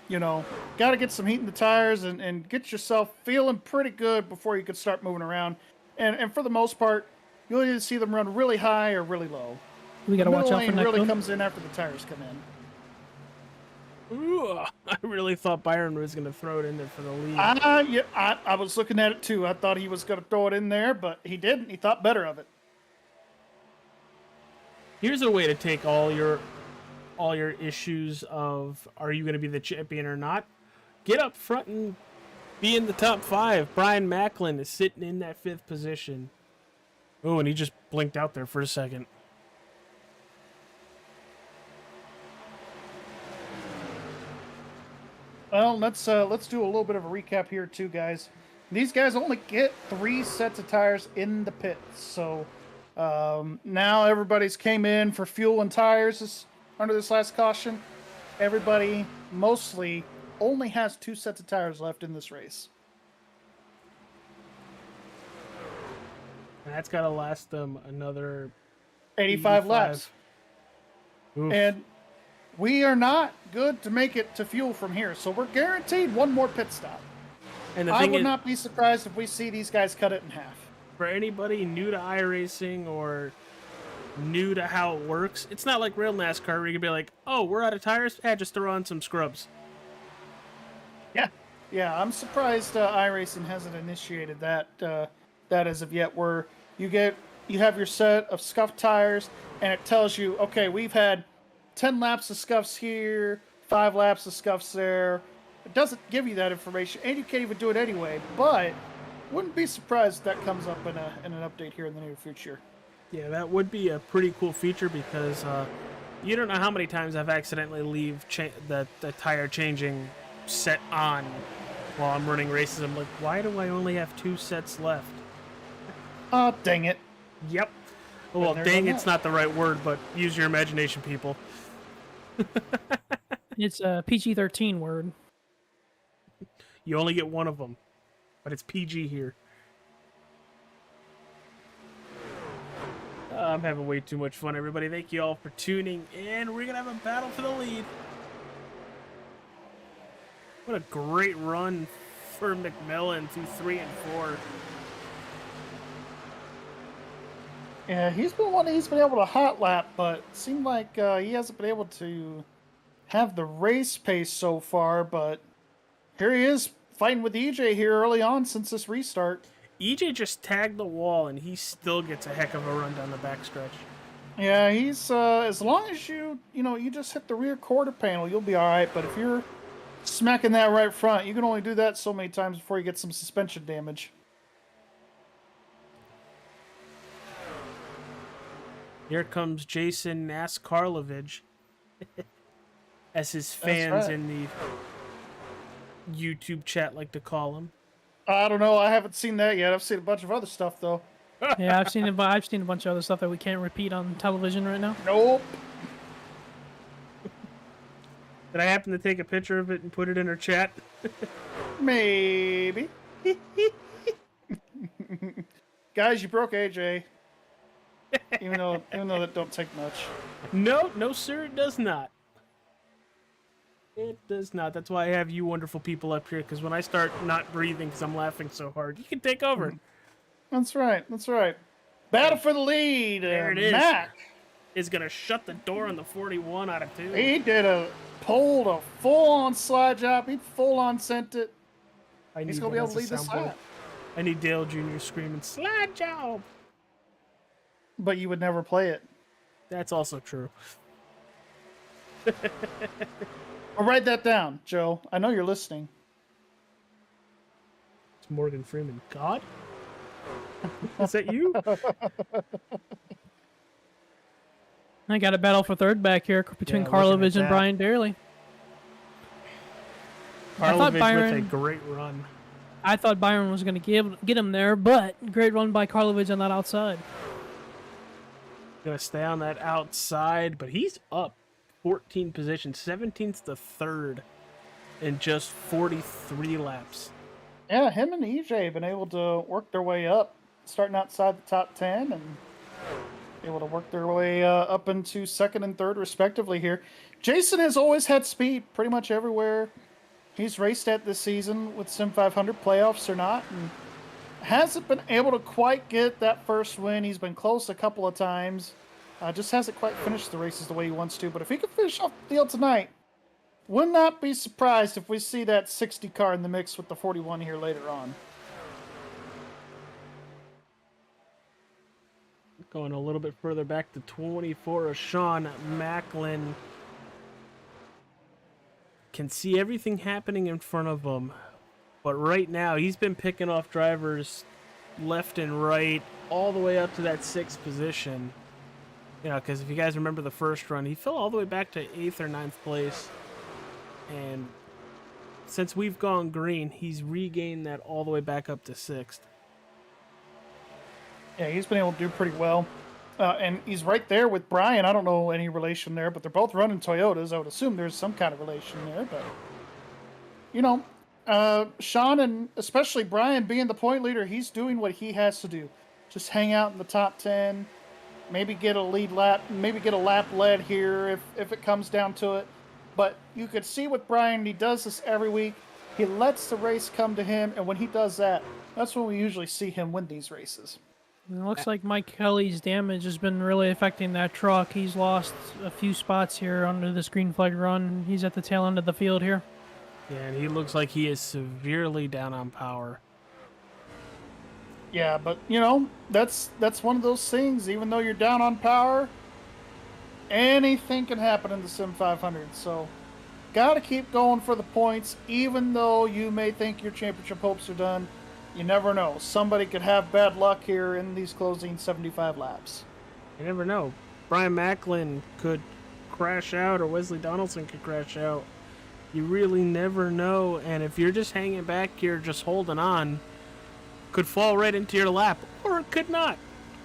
got to get some heat in the tires and get yourself feeling pretty good before you could start moving around. And for the most part, you'll either see them run really high or really low. We got to watch out for that. Really Necco. comes in after the tires come in. Ooh, I really thought Byron was going to throw it in there for the lead. Yeah, I was looking at it too. I thought he was going to throw it in there, but he didn't. He thought better of it. Here's a way to take all your issues of are you going to be the champion or not. Get up front and be in the top 5. Brian Macklin is sitting in that 5th position. Oh, and he just blinked out there for a second. Well, let's do a little bit of a recap here too, guys. These guys only get 3 sets of tires in the pits, so now everybody's came in for fuel and tires under this last caution. Everybody mostly only has 2 sets of tires left in this race. That's got to last them another 85 laps. Oof. And we are not good to make it to fuel from here, so we're guaranteed one more pit stop. And the I thing would is, not be surprised if we see these guys cut it in half. for anybody new to iRacing or new to how it works, it's not like real NASCAR where you can be like, oh, we're out of tires? just throw on some scrubs. Yeah, I'm surprised iRacing hasn't initiated that as of yet, where you have your set of scuffed tires, and it tells you, okay, we've had 10 laps of scuffs here, 5 laps of scuffs there. It doesn't give you that information, and you can't even do it anyway, but wouldn't be surprised if that comes up in an update here in the near future. Yeah, that would be a pretty cool feature because you don't know how many times I've accidentally leave the tire changing set on while I'm running races. I'm like, why do I only have 2 sets left? Oh, dang it. Yep. Well, dang, it's not the right word, but use your imagination, people. It's a PG-13 word. You only get one of them, but it's PG here. I'm having way too much fun, everybody. Thank you all for tuning in. We're going to have a battle for the lead. What a great run for McMillan through 3 and 4. Yeah, he's been able to hot lap, but it seemed like he hasn't been able to have the race pace so far. But here he is fighting with EJ here early on since this restart. EJ just tagged the wall, and he still gets a heck of a run down the backstretch. Yeah, he's as long as you just hit the rear quarter panel, you'll be all right. But if you're smacking that right front, you can only do that so many times before you get some suspension damage. Here comes Jason Nascarlovich, as his fans in the YouTube chat like to call him. I don't know. I haven't seen that yet. I've seen a bunch of other stuff though. Yeah, I've seen a bunch of other stuff that we can't repeat on television right now. Nope. Did I happen to take a picture of it and put it in our chat? Maybe. Guys, you broke AJ. Even though that don't take much. No, sir, it does not. It does not. That's why I have you wonderful people up here, because when I start not breathing because I'm laughing so hard, you can take over. That's right. Battle for the lead. There it is. Mac is going to shut the door on the 41 out of 2. He pulled a full-on slide job. He full-on sent it. He's going to be able to lead this lap. I need Dale Jr. screaming, slide job! But you would never play it. That's also true. I'll write that down, Joe. I know you're listening. It's Morgan Freeman. God? Is that you? I got a battle for third back here between Karlovich and Brian Daly. Karlovich with a great run. I thought Byron was going to get him there, but great run by Karlovich on that outside. Going to stay on that outside, but he's up 14 positions, 17th to 3rd in just 43 laps. Yeah, him and EJ have been able to work their way up, starting outside the top 10 and able to work their way up into 2nd and 3rd respectively here. Jason has always had speed pretty much everywhere he's raced at this season, with Sim500 playoffs or not, and hasn't been able to quite get that first win. He's been close a couple of times. Just hasn't quite finished the races the way he wants to. But if he can finish off the field tonight, would not be surprised if we see that 60 car in the mix with the 41 here later on. Going a little bit further back to 24, Sean Macklin can see everything happening in front of him. But right now, he's been picking off drivers left and right all the way up to that 6th position. You know, because if you guys remember the first run, he fell all the way back to 8th or 9th place. And since we've gone green, he's regained that all the way back up to 6th. Yeah, he's been able to do pretty well. And he's right there with Brian. I don't know any relation there, but they're both running Toyotas. I would assume there's some kind of relation there. But, you know, Sean and especially Brian being the point leader, he's doing what he has to do. Just hang out in the top 10. Maybe get a lead lap, maybe get a lap led here if it comes down to it. But you could see with Brian, he does this every week. He lets the race come to him, and when he does that, that's when we usually see him win these races. It looks like Mike Kelly's damage has been really affecting that truck. He's lost a few spots here under this green flag run. He's at the tail end of the field here. Yeah, and he looks like he is severely down on power. Yeah, but, you know, that's one of those things. Even though you're down on power, anything can happen in the Sim500. So, got to keep going for the points. Even though you may think your championship hopes are done, you never know. Somebody could have bad luck here in these closing 75 laps. You never know. Brian Macklin could crash out, or Wesley Donaldson could crash out. You really never know. And if you're just hanging back here, just holding on, could fall right into your lap, or it could not.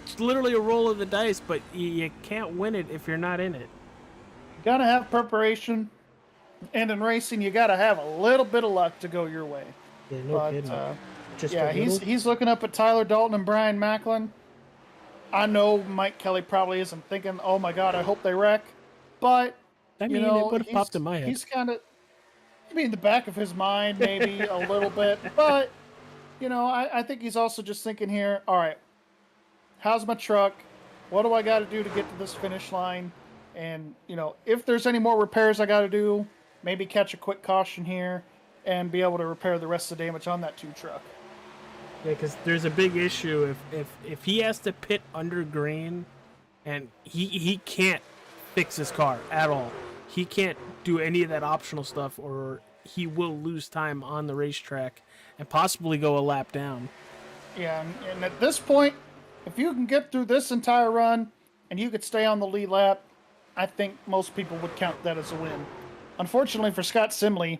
It's literally a roll of the dice, but you can't win it if you're not in it. You gotta have preparation, and in racing, you gotta have a little bit of luck to go your way. Yeah, no But kidding. Just yeah, a little. he's looking up at Tyler Dalton and Brian Macklin. I know Mike Kelly probably isn't thinking, "Oh my God, I hope they wreck," but I you mean, it know, would have popped in my head. he's kind of, I mean, in the back of his mind, maybe a little bit, but you know, I think he's also just thinking here, all right, how's my truck? What do I got to do to get to this finish line? And, you know, if there's any more repairs I got to do, maybe catch a quick caution here and be able to repair the rest of the damage on that 2 truck. Yeah, because there's a big issue if he has to pit under green, and he can't fix his car at all. He can't do any of that optional stuff, or he will lose time on the racetrack and possibly go a lap down. Yeah, and at this point, if you can get through this entire run and you could stay on the lead lap, I think most people would count that as a win. Unfortunately for Scott Simley,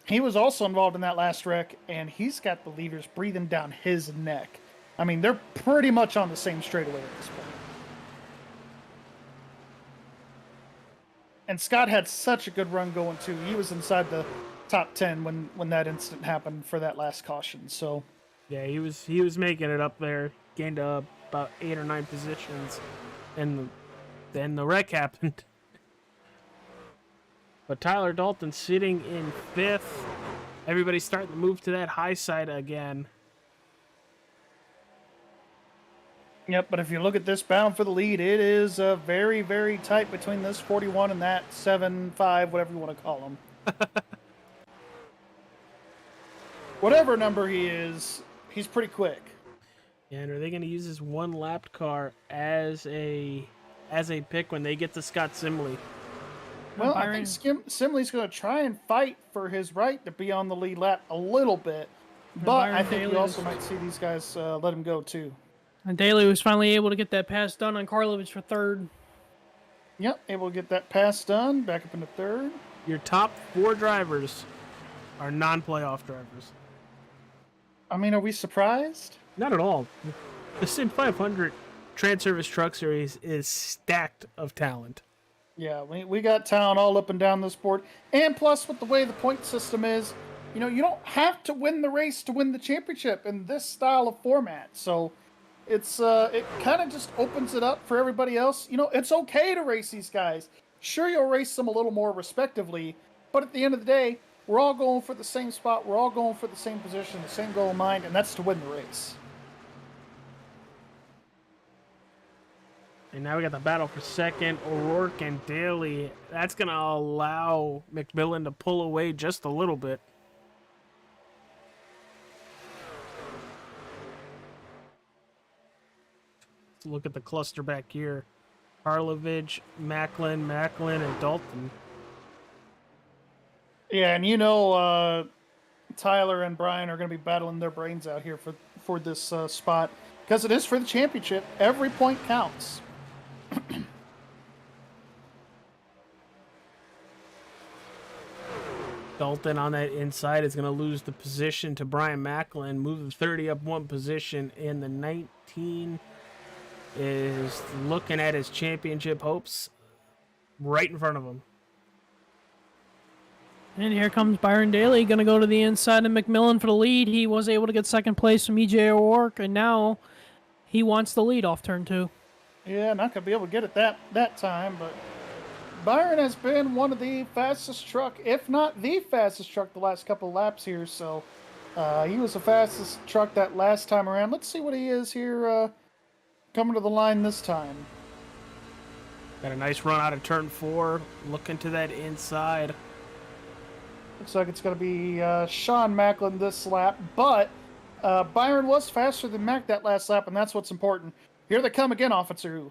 he was also involved in that last wreck, and he's got the leaders breathing down his neck. I mean, they're pretty much on the same straightaway at this point. And Scott had such a good run going, too. He was inside the top 10 when that incident happened for that last caution. So, yeah, he was making it up there, gained about 8 or 9 positions, and then the wreck happened. But Tyler Dalton sitting in 5th. Everybody's starting to move to that high side again. Yep, but if you look at this battle for the lead, it is very, very tight between this 41 and that 7-5, whatever you want to call him. Whatever number he is, he's pretty quick. Yeah, and are they going to use this one-lapped car as a pick when they get to Scott Simley? Well, I think Simley's going to try and fight for his right to be on the lead lap a little bit, but I think you also might see these guys let him go too. And Daly was finally able to get that pass done on Karlovich for 3rd. Yep, able to get that pass done, back up into 3rd. Your top 4 drivers are non-playoff drivers. I mean, are we surprised? Not at all. The Sim500 TranService Truck Series is stacked of talent. Yeah, we got talent all up and down this board. And plus, with the way the point system is, you know, you don't have to win the race to win the championship in this style of format. So it's it kind of just opens it up for everybody else. You know, it's okay to race these guys. Sure, you'll race them a little more respectively, but at the end of the day, we're all going for the same spot. We're all going for the same position, the same goal in mind, and that's to win the race. And now we got the battle for 2nd, O'Rourke and Daly. That's going to allow McMillan to pull away just a little bit. Let's look at the cluster back here. Karlovich, Macklin, and Dalton. Yeah, and you know Tyler and Brian are going to be battling their brains out here for this spot because it is for the championship. Every point counts. Dalton on that inside is going to lose the position to Brian Macklin, move the 30 up 1 position, and the 19 is looking at his championship hopes right in front of him. And here comes Byron Daly, going to go to the inside of McMillan for the lead. He was able to get 2nd place from EJ O'Rourke, and now he wants the lead off turn 2. Yeah, not going to be able to get it that time, but Byron has been one of the fastest truck, if not the fastest truck, the last couple of laps here. So he was the fastest truck that last time around. Let's see what he is here coming to the line this time. Got a nice run out of turn 4. Looking to that inside. Looks like it's going to be Sean Macklin this lap, but Byron was faster than Mac that last lap, and that's what's important. Here they come again, officer.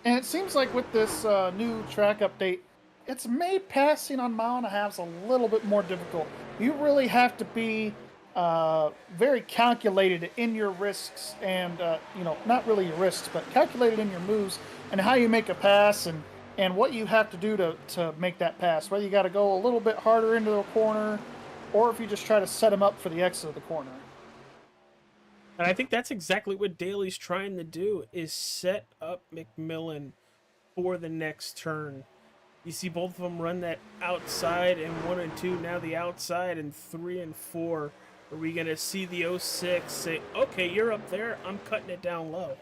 And it seems like with this new track update, it's made passing on 1.5 miles a little bit more difficult. You really have to be very calculated in your risks and, you know, not really your risks, but calculated in your moves and how you make a pass and what you have to do to make that pass. Whether you got to go a little bit harder into the corner or if you just try to set them up for the exit of the corner. And I think that's exactly what Daly's trying to do, is set up McMillan for the next turn. You see both of them run that outside in 1 and 2, now the outside in 3 and 4. Are we going to see the 06 say, okay, you're up there, I'm cutting it down low?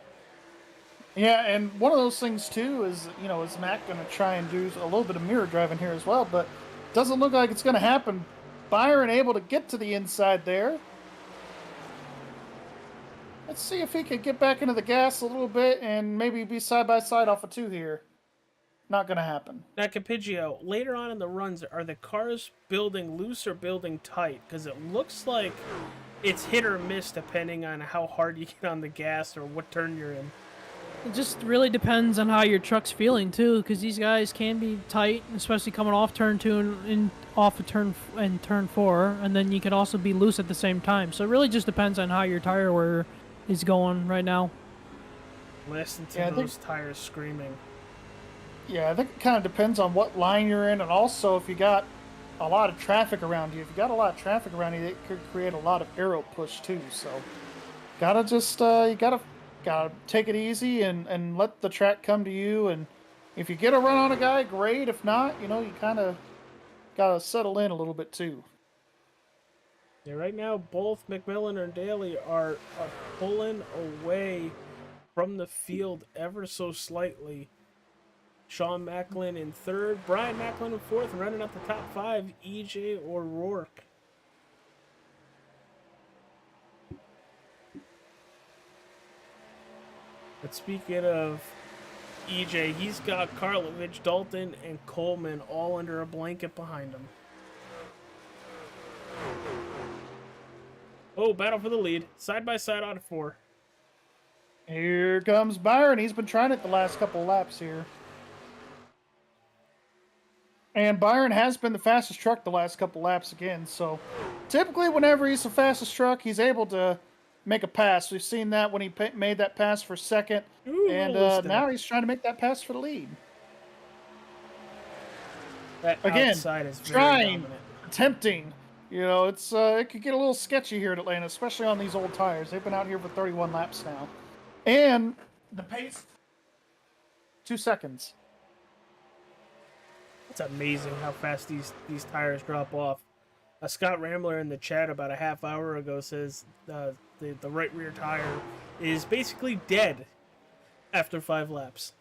Yeah, and one of those things too is, is Mac going to try and do a little bit of mirror driving here as well, but doesn't look like it's going to happen. Byron able to get to the inside there. Let's see if he can get back into the gas a little bit and maybe be side by side off of 2 here. Not going to happen. Now, Capigio, later on in the runs, are the cars building loose or building tight? Because it looks like it's hit or miss depending on how hard you get on the gas or what turn you're in. It just really depends on how your truck's feeling too, because these guys can be tight, especially coming off turn 2 and off of turn 4, and then you can also be loose at the same time. So it really just depends on how your tire wear is going right now. Listen to those tires screaming. Yeah, I think it kind of depends on what line you're in, and also if you got a lot of traffic around you. If you got a lot of traffic around you, it could create a lot of aero push too. So, gotta just you gotta take it easy and let the track come to you. And if you get a run on a guy, great. If not, you kind of gotta settle in a little bit too. Yeah, right now both McMillan and Daly are pulling away from the field ever so slightly. Sean Macklin in 3rd, Brian Macklin in 4th, and running up the top 5, EJ O'Rourke. But speaking of EJ, he's got Karlovich, Dalton, and Coleman all under a blanket behind him. Oh, battle for the lead. Side by side out of 4. Here comes Byron. He's been trying it the last couple of laps here. And Byron has been the fastest truck the last couple laps again. So typically whenever he's the fastest truck, he's able to make a pass. We've seen that when he made that pass for 2nd. Ooh, and now he's trying to make that pass for the lead. That again, outside is very trying, dominant. attempting. It's it could get a little sketchy here at Atlanta, especially on these old tires. They've been out here for 31 laps now. And the pace, 2 seconds. It's amazing how fast these tires drop off. Scott Rambler in the chat about a half hour ago says the right rear tire is basically dead after 5 laps.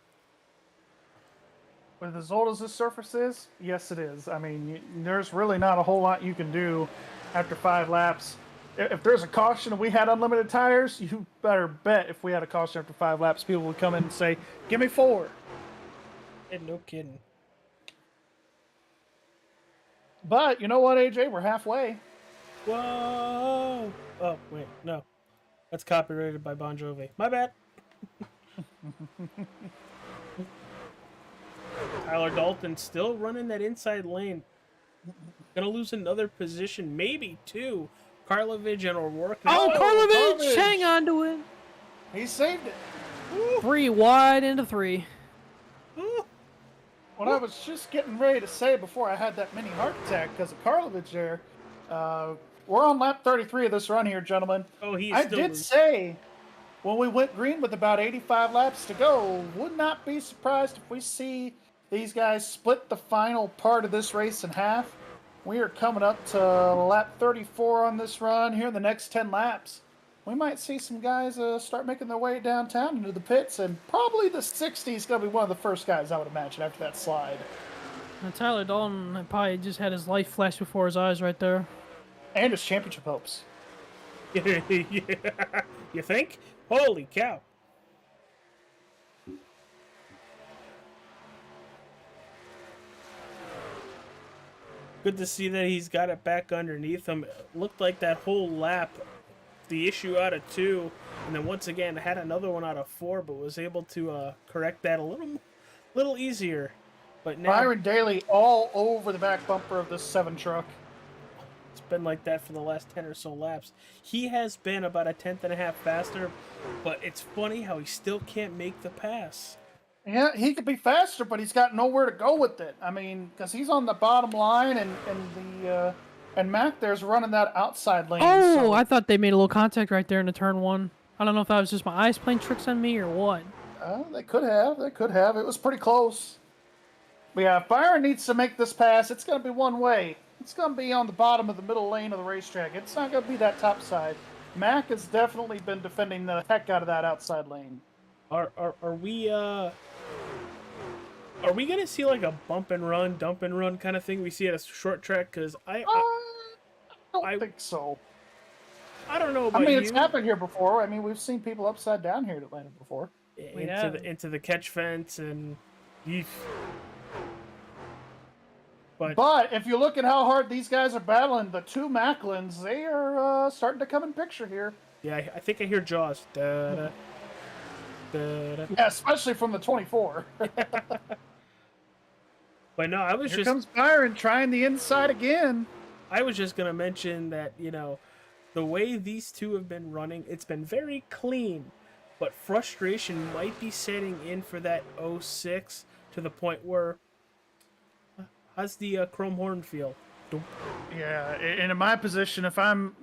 With as old as this surface is, yes it is. I mean, there's really not a whole lot you can do after 5 laps. If there's a caution and we had unlimited tires, you better bet if we had a caution after 5 laps, people would come in and say, give me 4. And no kidding. But you know what, AJ? We're halfway. Whoa! Oh, wait, no. That's copyrighted by Bon Jovi. My bad. Tyler Dalton still running that inside lane. Gonna lose another position, maybe 2. Karlovich and O'Rourke. Oh, Karlovich! Hang on to it. He saved it. 3 wide into 3. What I was just getting ready to say before I had that mini heart attack because of Karlovich there, we're on lap 33 of this run here, gentlemen. Oh, I did say when we went green with about 85 laps to go, would not be surprised if we see these guys split the final part of this race in half. We are coming up to lap 34 on this run here in the next 10 laps. We might see some guys start making their way downtown into the pits, and probably the 60 is going to be one of the first guys, I would imagine, after that slide. Now, Tyler Dalton probably just had his life flash before his eyes right there. And his championship hopes. Yeah. You think? Holy cow. Good to see that he's got it back underneath him. It looked like that whole lap, the issue out of 2, and then once again had another one out of 4, but was able to correct that a little easier. But now Byron Daly all over the back bumper of this 7 truck. It's been like that for the last 10 or so laps. He has been about a 10th and a half faster, but it's funny how he still can't make the pass. Yeah, he could be faster, but he's got nowhere to go with it. I mean, because he's on the bottom line, and Mac there's running that outside lane. Oh, so. I thought they made a little contact right there in the turn 1. I don't know if that was just my eyes playing tricks on me or what. They could have. They could have. It was pretty close. But yeah, if Byron needs to make this pass, it's going to be one way. It's going to be on the bottom of the middle lane of the racetrack. It's not going to be that top side. Mac has definitely been defending the heck out of that outside lane. Are we gonna see like a bump and run, dump and run kind of thing we see at a short track? Because I don't think so. I don't know about I mean, you. it's happened here before. I mean, we've seen people upside down here at Atlanta before. Into the catch fence and. But if you look at how hard these guys are battling, the two Macklins, they are starting to come in picture here. Yeah, I think I hear Jaws. Da-da, da-da. Yeah, especially from the 24. But no, Here comes Byron trying the inside again. I was just gonna mention that, the way these two have been running, it's been very clean, but frustration might be setting in for that 06 to the point where. How's the chrome horn feel? Yeah, and in my position, if I'm,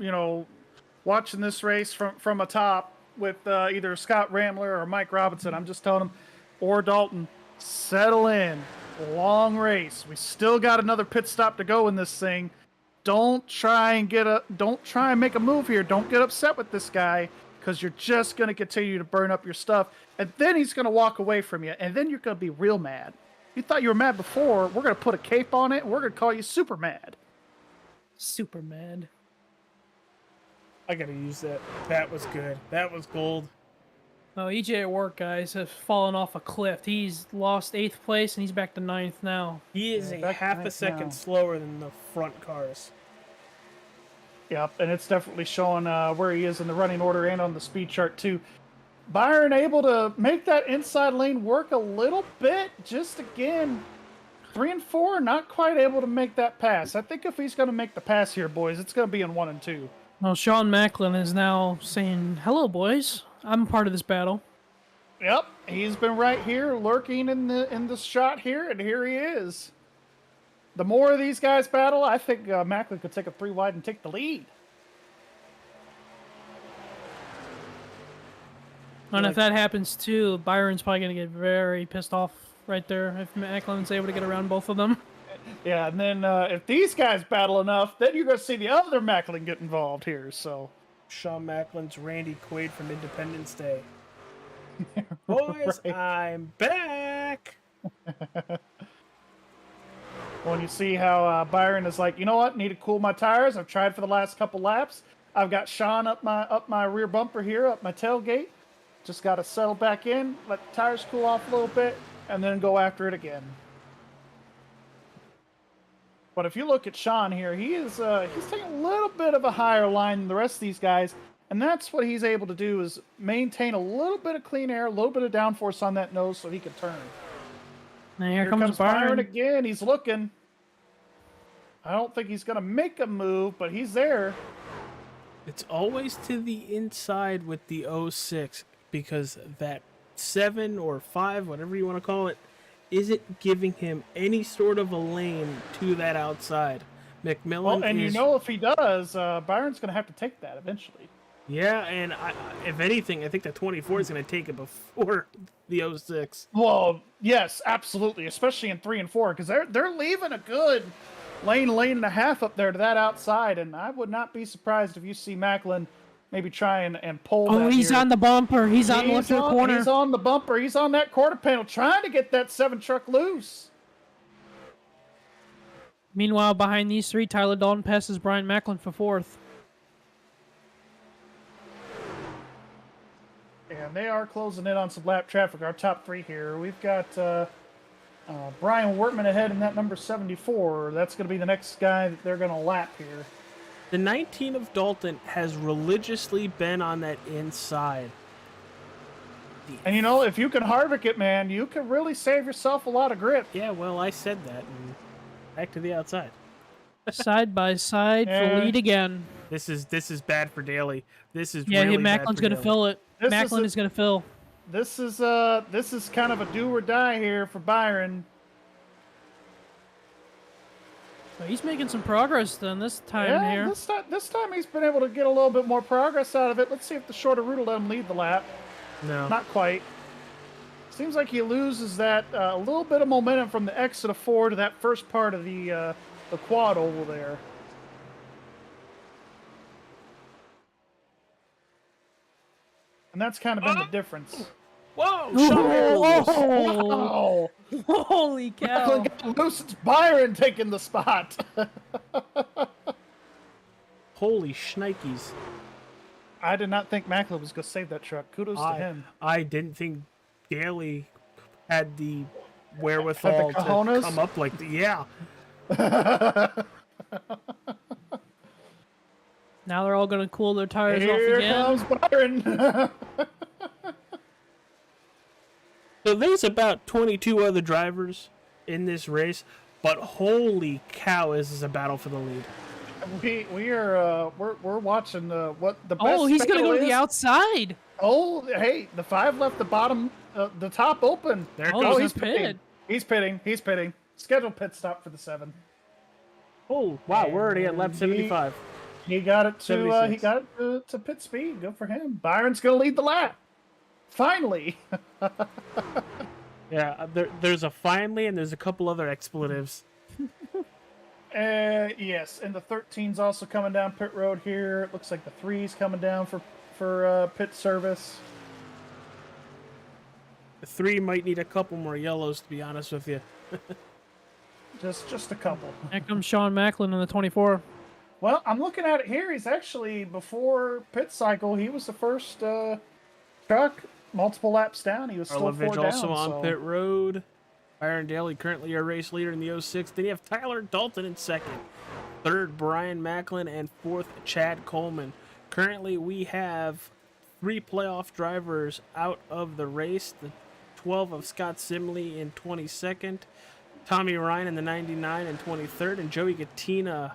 watching this race from atop with either Scott Ramler or Mike Robinson, I'm just telling them, or Dalton, settle in. Long race. We still got another pit stop to go in this thing. Don't try and make a move here. Don't get upset with this guy, because you're just going to continue to burn up your stuff, and then he's going to walk away from you, and then you're going to be real mad. You thought you were mad before. We're going to put a cape on it, and we're going to call you super mad. Super mad. I gotta use that. That was good. That was gold. Oh, EJ at work, guys, has fallen off a cliff. He's lost 8th place, and he's back to 9th now. He is a half a second slower than the front cars. Yep, and it's definitely showing where he is in the running order and on the speed chart, too. Byron able to make that inside lane work a little bit. Just again, 3 and 4, not quite able to make that pass. I think if he's going to make the pass here, boys, it's going to be in 1 and 2. Well, Sean Macklin is now saying, "Hello, boys. I'm part of this battle." Yep, he's been right here lurking in the shot here, and here he is. The more of these guys battle, I think Macklin could take a 3 wide and take the lead. And if that happens too, Byron's probably going to get very pissed off right there if Macklin's able to get around both of them. Yeah, and then if these guys battle enough, then you're going to see the other Macklin get involved here. So, Sean Macklin's Randy Quaid from Independence Day. Boys, right. I'm back! When you see how Byron is like, you know what, need to cool my tires. I've tried for the last couple laps. I've got Sean up my rear bumper here, up my tailgate. Just got to settle back in, let the tires cool off a little bit, and then go after it again. But if you look at Sean here, he's taking a little bit of a higher line than the rest of these guys, and that's what he's able to do is maintain a little bit of clean air, a little bit of downforce on that nose so he can turn. And here comes Byron again. He's looking. I don't think he's going to make a move, but he's there. It's always to the inside with the 06 because that 7 or 5, whatever you want to call it, isn't giving him any sort of a lane to that outside. McMillan if he does, Byron's going to have to take that eventually. Yeah, and if anything, I think the 24 is going to take it before the 06. Well, yes, absolutely, especially in 3 and 4, because they're leaving a good lane and a half up there to that outside, and I would not be surprised if you see Macklin maybe try and pull. Oh, he's on the bumper. He's on the corner. He's on the bumper. He's on that quarter panel, trying to get that 7 truck loose. Meanwhile, behind these 3, Tyler Dalton passes Brian Macklin for 4th. And they are closing in on some lap traffic. Our top 3 here. We've got Brian Wortman ahead in that number 74. That's going to be the next guy that they're going to lap here. The 19 of Dalton has religiously been on that inside. And if you can Harvick it, man, you can really save yourself a lot of grip. Yeah, well, I said that. And back to the outside. Side by side for lead again. This is bad for Daly. This is really Macklin's going to fill it. Macklin is going to fill. This is kind of a do or die here for Byron. He's making some progress then this time here. This time he's been able to get a little bit more progress out of it. Let's see if the shorter route will let him lead the lap. No, not quite. Seems like he loses that a little bit of momentum from the exit of 4 to that first part of the quad oval there. And that's kind of been the difference. Whoa! Wow! Holy cow! Macklin got loose. It's Byron taking the spot. Holy shnikes. I did not think Macklin was going to save that truck. Kudos to him. I didn't think Daly had the wherewithal to come up like that. Yeah. Now they're all going to cool their tires off Here again. comes Byron. So there's about 22 other drivers in this race, but holy cow, is this a battle for the lead. We're watching what the best. Oh, he's going to go to is. the outside. Oh, hey, the 5 left the bottom, the top open. There Oh, goes he's the pitted. He's pitting. Scheduled pit stop for the 7. Oh, wow, we're already at lap 75. He got it to 76. to pit speed. Good for him. Byron's gonna lead the lap. Finally. Yeah, there's a finally and there's a couple other expletives. Yes, and the 13's also coming down pit road here. It looks like the 3's coming down for pit service. The 3 might need a couple more yellows, to be honest with you. Just a couple. Here comes Sean Macklin in the 24. Well, I'm looking at it here. He's actually, before pit cycle, he was the first truck, multiple laps down. He was still 4 down. also on pit road. Byron Daly currently our race leader in the 06. Then you have Tyler Dalton in second. Third, Brian Macklin. And fourth, Chad Coleman. Currently, we have 3 playoff drivers out of the race. The 12 of Scott Simley in 22nd. Tommy Ryan in the 99 and 23rd. And Joey Gattina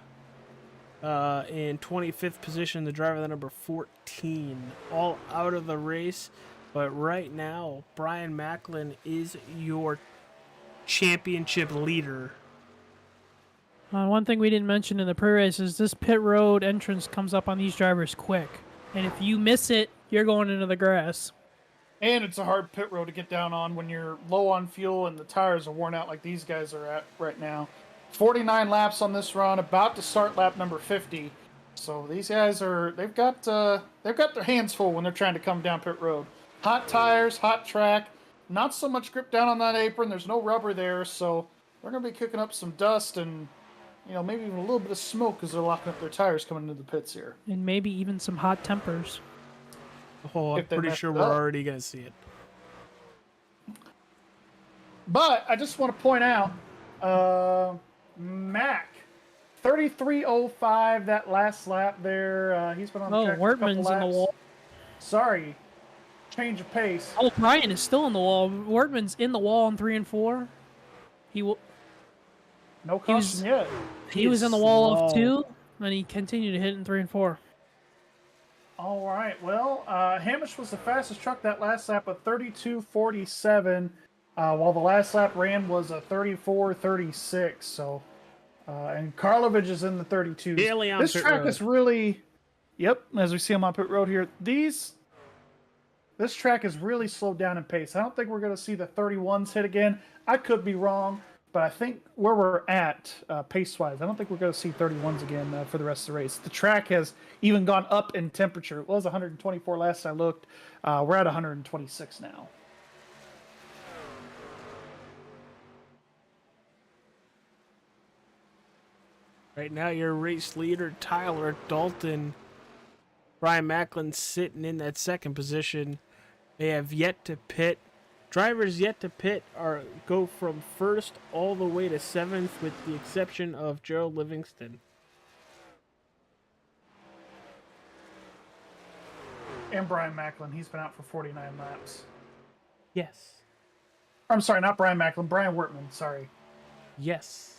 in 25th position, the driver, the number 14. All out of the race. But right now, Brian Macklin is your championship leader. One thing we didn't mention in the pre-race is this pit road entrance comes up on these drivers quick. And if you miss it, you're going into the grass. And it's a hard pit road to get down on when you're low on fuel and the tires are worn out like these guys are at right now. 49 laps on this run, about to start lap number 50. So these guys they've got their hands full when they're trying to come down pit road. Hot tires, hot track, not so much grip down on that apron. There's no rubber there, so they're going to be kicking up some dust and, maybe even a little bit of smoke as they're locking up their tires coming into the pits here. And maybe even some hot tempers. Oh, I'm pretty sure we're already going to see it. But I just want to point out, Mac, 33.05 that last lap there. He's been on the track for a couple Wortman's laps. in the wall. Sorry, change of pace. Oh, Brian is still in the wall. Wortman's in the wall in 3 and 4. No caution yet. He was in the wall of 2, and he continued to hit in 3 and 4. All right. Well, Hamish was the fastest truck that last lap at 32.47, while the last lap ran was a 34.36. So, and Karlovich is in the 32s. Daily on This pit track road. is really, as we see him on pit road here. This track is really slowed down in pace. I don't think we're going to see the 31s hit again. I could be wrong, but I think where we're at pace-wise, I don't think we're going to see 31s again for the rest of the race. The track has even gone up in temperature. It was 124 last I looked. We're at 126 now. Right now, your race leader, Tyler Dalton. Brian Macklin sitting in that second position. They have yet to pit. Drivers yet to pit go from first all the way to 7th, with the exception of Gerald Livingston. And Brian Macklin, he's been out for 49 laps. Yes. I'm sorry, not Brian Macklin, Brian Wortman, sorry. Yes.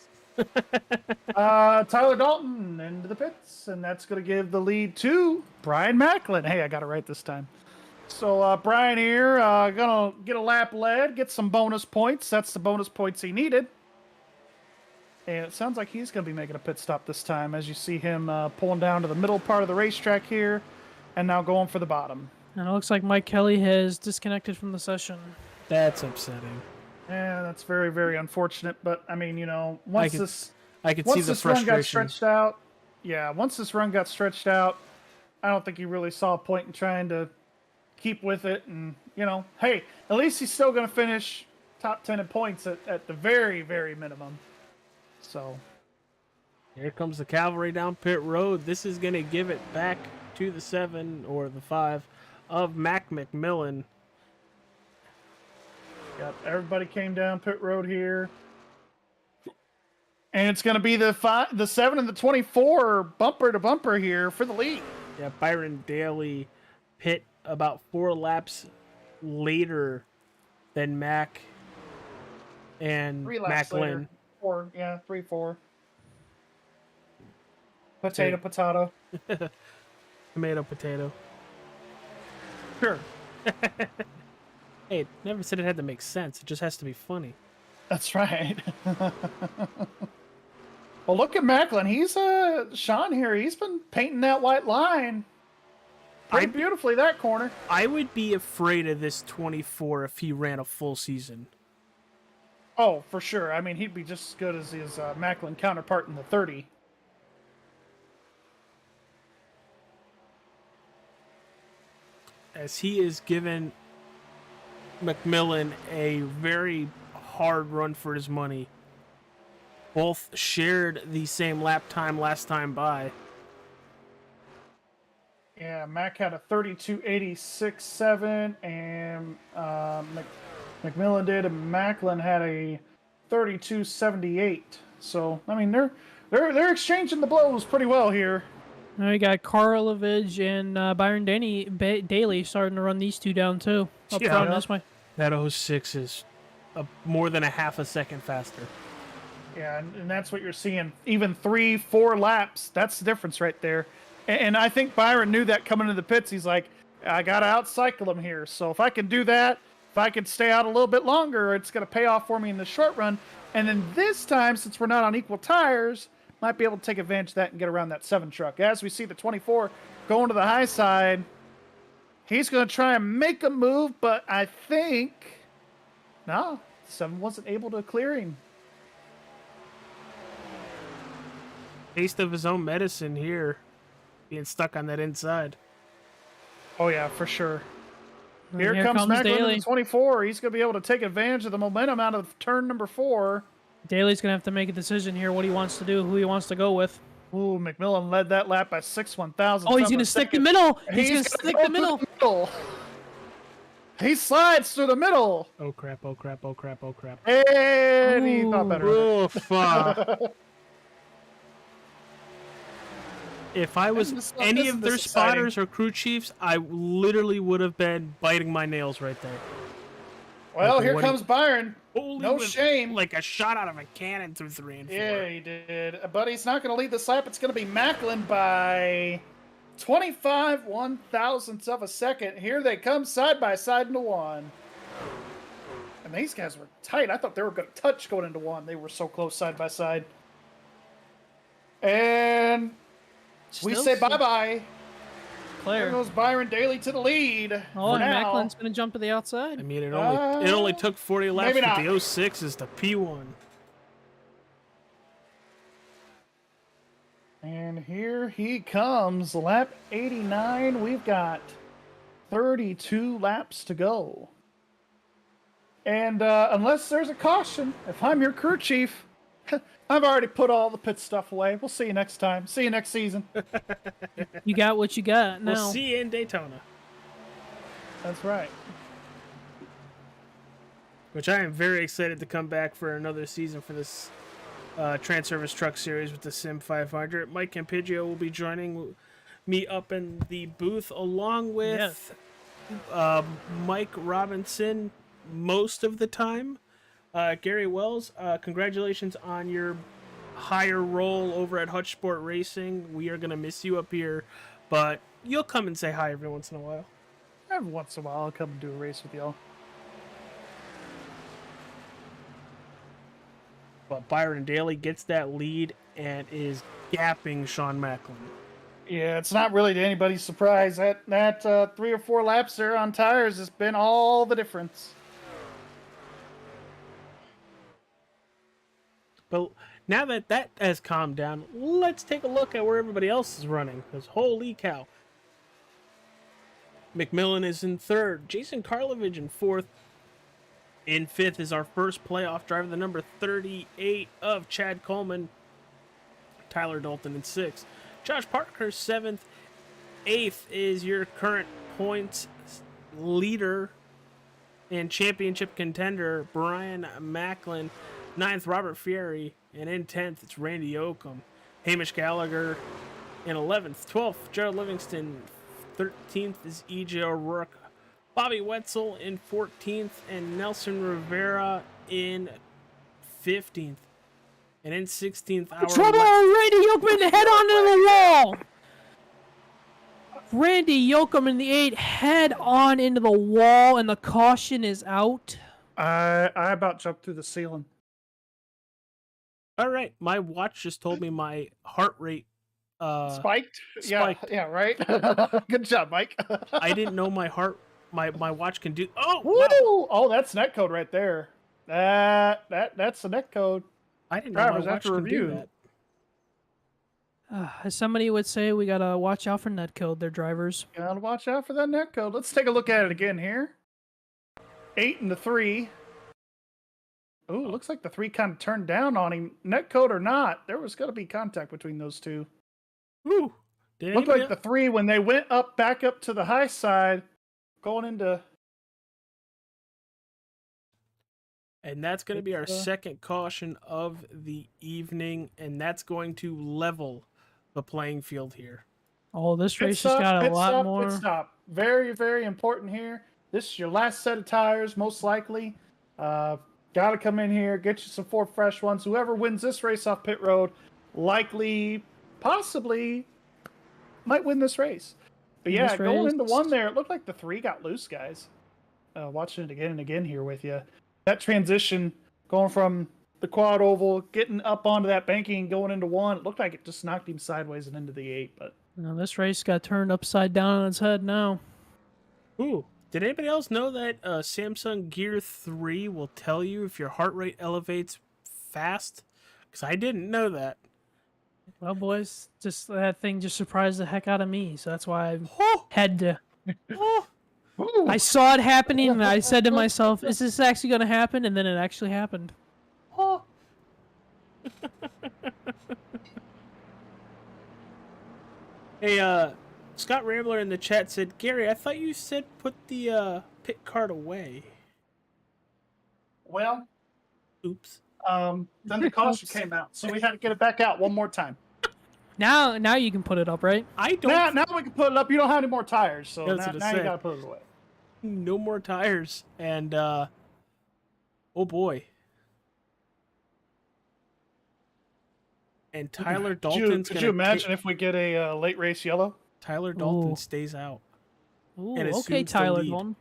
Tyler Dalton into the pits, and that's going to give the lead to Brian Macklin. Hey, I got it right this time. So Brian here going to get a lap led, get some bonus points. That's the bonus points he needed. And it sounds like he's going to be making a pit stop this time, as you see him pulling down to the middle part of the racetrack here, and now going for the bottom. And it looks like Mike Kelly has disconnected from the session. That's upsetting. Yeah, that's very, very unfortunate. But I mean, once I could see once the this run got frustration. stretched out, yeah, once this run got stretched out, I don't think he really saw a point in trying to keep with it. And hey, at least he's still going to finish top 10 in points at the very, very minimum. So Here comes the cavalry down pit road. This is going to give it back to the 7 or the 5 of Mac McMillan. yep, everybody came down pit road here. And it's going to be the 7 and the 24 bumper to bumper here for the lead. Yeah, Byron Daly pit about 4 laps later than Mac and 3 laps Macklin. later. 4, yeah, 3, 4. Potato. Tomato, potato. Sure. Hey, it never said it had to make sense. It just has to be funny. That's right. Well, look at Macklin. He's Sean here. He's been painting that white line pretty beautifully that corner. I would be afraid of this 24 if he ran a full season. Oh, for sure. I mean, he'd be just as good as his Macklin counterpart in the 30. As he is given McMillan a very hard run for his money. Both shared the same lap time last time by. Yeah, Mac had a 32.86.7, and McMillan did, and Macklin had a 32.78. So I mean, they're exchanging the blows pretty well here. Now you got Karlovich and Byron Daly starting to run these two down too. Up front this way. That 06 is more than a half a second faster. Yeah, and that's what you're seeing. Even 3-4 laps, that's the difference right there. And I think Byron knew that coming into the pits. He's like, I got to outcycle him here. So if I can do that, if I can stay out a little bit longer, it's going to pay off for me in the short run. And then this time, since we're not on equal tires, might be able to take advantage of that and get around that 7 truck. As we see the 24 going to the high side, he's going to try and make a move, but I think, no, 7 wasn't able to clear him. Taste of his own medicine here, being stuck on that inside. Oh, yeah, for sure. And Here comes Macklin Daly. in the 24. He's going to be able to take advantage of the momentum out of turn number 4. Daly's going to have to make a decision here what he wants to do, who he wants to go with. Ooh, McMillan led that lap by 6/1000. Oh, he's going to stick the middle. He's going to stick the middle. He slides through the middle. Oh, crap, oh, crap, oh, crap, oh, crap. And he thought better of it. Oh, fuck. If I was any of their spotters or crew chiefs, I literally would have been biting my nails right there. Well, Like, here what comes Byron. Holy No whip. shame. Like a shot out of a cannon through 3 and 4. Yeah, he did. But he's not going to lead this lap. It's going to be Macklin by 25/1000ths of a second. Here they come side by side into 1. And these guys were tight. I thought they were going to touch going into 1. They were so close side by side. And we say bye-bye. There Claire. goes Byron Daly to the lead. Oh, for and now. Macklin's going to jump to the outside. I mean, it only took 40 laps maybe for not. the 06s to P1. And here he comes, lap 89. We've got 32 laps to go. And unless there's a caution, if I'm your crew chief, I've already put all the pit stuff away. We'll see you next time. See you next season. You got what you got now. We'll see you in Daytona. That's right. Which I am very excited to come back for another season for this TranService Truck Series with the Sim500. Mike Campiggio will be joining me up in the booth along with Mike Robinson most of the time. Gary Wells, congratulations on your higher role over at Hutch Sport Racing. We are going to miss you up here, but you'll come and say hi every once in a while. Every once in a while, I'll come and do a race with y'all. But Byron Daly gets that lead and is gapping Sean Macklin. Yeah, it's not really to anybody's surprise. That 3 or 4 laps there on tires has been all the difference. But now that that has calmed down, let's take a look at where everybody else is running. Because holy cow. McMillan is in third. Jason Karlovich in fourth. In fifth is our first playoff driver, the number 38 of Chad Coleman. Tyler Dalton in sixth. Josh Parker, seventh. Eighth is your current points leader and championship contender, Brian Macklin. Ninth, Robert Fieri. And in 10th, it's Randy Oakham. Hamish Gallagher in 11th. 12th, Gerald Livingston. 13th is E.J. O'Rourke. Bobby Wetzel in 14th. And Nelson Rivera in 15th. And in 16th, Trouble! Randy Yoakum head on to the wall! Randy Yoakum in the 8 head on into the wall, and the caution is out. I about jumped through the ceiling. All right, my watch just told me my heart rate Spiked? spiked. Yeah, right. Good job, Mike. I didn't know my watch can do. Oh, Woo! wow. Oh, that's netcode right there. That's the netcode. I didn't know my Drivers watch after can review. do that. As somebody would say, we gotta watch out for netcode, their drivers. Gotta watch out for that netcode. Let's take a look at it again here. 8 and the 3. Ooh, looks like the 3 kind of turned down on him. Netcode or not, there was going to be contact between those two. Ooh, Looked like the 3, when they went back up to the high side, going into... And that's going to be our second caution of the evening, and that's going to level the playing field here. Oh, this race has got a lot more. Pit stop. Very, very important here. This is your last set of tires, most likely. Got to come in here, get you some 4 fresh ones. Whoever wins this race off pit road, likely, possibly, might win this race. But yeah, going into 1 there, it looked like the 3 got loose, guys. Watching it again and again here with you. That transition, going from the quad oval, getting up onto that banking, going into 1, it looked like it just knocked him sideways and into the 8. But now this race got turned upside down on its head now. Ooh. Did anybody else know that Samsung Gear 3 will tell you if your heart rate elevates fast? Because I didn't know that. Well, boys, just that thing just surprised the heck out of me, so that's why I had to... I saw it happening, and I said to myself, is this actually going to happen? And then it actually happened. Hey, Scott Rambler in the chat said, Gary, I thought you said put the pit card away. well, Oops. then the caution came out, so we had to get it back out one more time. Now you can put it up, right? I don't... Now we can put it up. You don't have any more tires, so That's now what I you said. gotta put it away. No more tires. And, oh boy. And Tyler Dalton's Could you imagine if we get a late race yellow? Tyler Dalton Ooh. stays out. Ooh, And okay, assumes the Tyler lead. Dalton.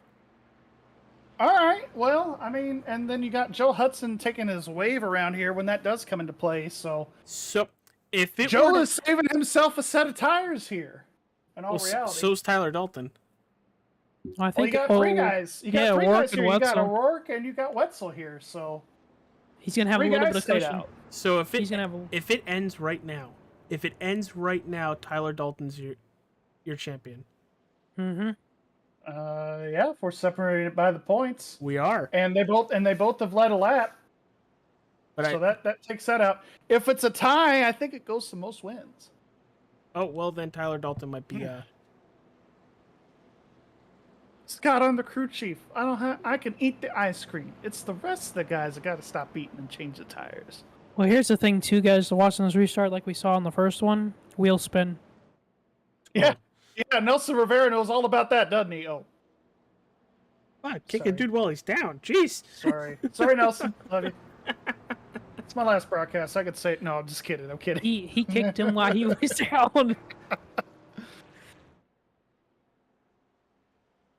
All right. Well, I mean, and then you got Joe Hudson taking his wave around here when that does come into play. So So, if it Joe were to... is saving himself a set of tires here. In all Well, reality, so's Tyler Dalton. I well, think you got 3 guys. You got yeah, 3 O'Rourke guys and here. You got Wetzel. O'Rourke and you got Wetzel here. So he's gonna have a 3 little guys bit of stayed cushion. out. So if He's gonna have a... it ends right now, Tyler Dalton's your champion. Mm-hmm. Yeah, if we're separated by the points, We are. and they both have led a lap. But So that takes that out. If it's a tie, I think it goes to most wins. oh well, then Tyler Dalton might be Scott, I'm the crew chief. I can eat the ice cream. It's the rest of the guys that got to stop eating and change the tires. Well, here's the thing, too, guys. Watching this restart like we saw in the first one, wheel spin. Yeah, Nelson Rivera knows all about that, doesn't he? Oh, wow, kick a Sorry. dude while he's down. Jeez. sorry, Nelson. Love you. It's my last broadcast. I could say no. I'm just kidding. I'm kidding. He kicked him while he was down.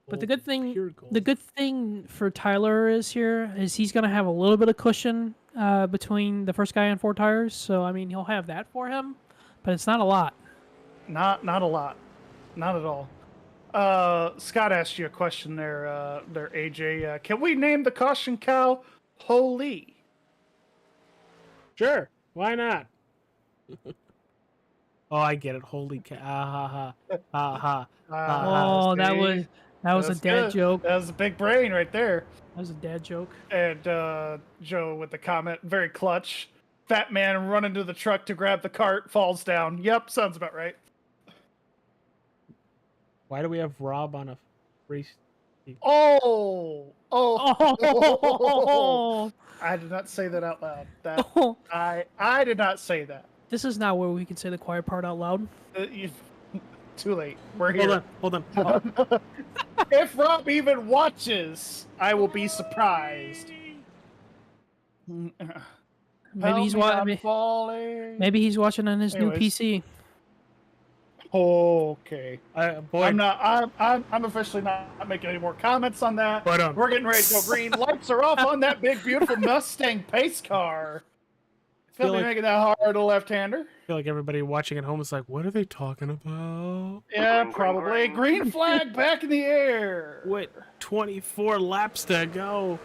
But the good thing for Tyler is he's gonna have a little bit of cushion between the first guy and 4 tires. So I mean he'll have that for him, but it's not a lot. Not a lot. Not at all. Scott asked you a question there, AJ. Can we name the caution cow Holy? Sure. Why not? Oh, I get it. Holy cow. Ha ha ha. Oh, that see? was a That's dad good. joke. That was a big brain right there. That was a dad joke. And Joe with the comment, very clutch. Fat man running to the truck to grab the cart, falls down. Yep, sounds about right. Why do we have Rob on a race? Oh, Oh, I did not say that out loud. That oh. I did not say that. This is not where we can say the quiet part out loud. Too late. We're here. Hold on. Oh, If Rob even watches, I will be surprised. Maybe he's watching. falling. Maybe he's watching on his Anyways. new PC. Okay. boy. I'm not. I'm officially not making any more comments on that. But, We're getting ready to go green. Lights are off on that big, beautiful Mustang pace car. It's gonna be like- making that hard a left-hander. I feel like everybody watching at home is like, what are they talking about? Yeah, Green, green, probably. green. Green flag back in the air. Wait, 24 laps to go.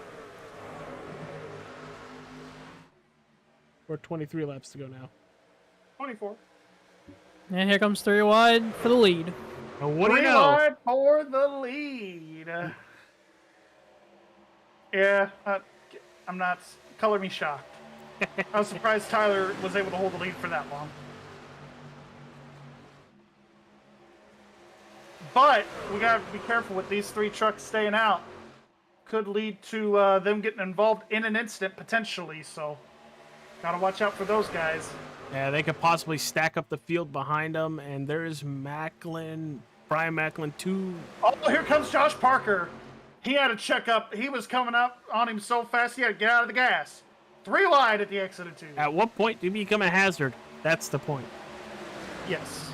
Or 23 laps to go now. 24. And here comes 3 wide for the lead. And what do you Green know? light for the lead. Yeah, I'm not. Color me shocked. I was surprised Tyler was able to hold the lead for that long. But we gotta be careful with these 3 trucks staying out. Could lead to them getting involved in an incident potentially. So, gotta watch out for those guys. Yeah, they could possibly stack up the field behind them, and there's Brian Macklin, 2. Oh, here comes Josh Parker. He had to check up. He was coming up on him so fast he had to get out of the gas. 3 wide at the exit of 2. At what point do you become a hazard? That's the point. Yes.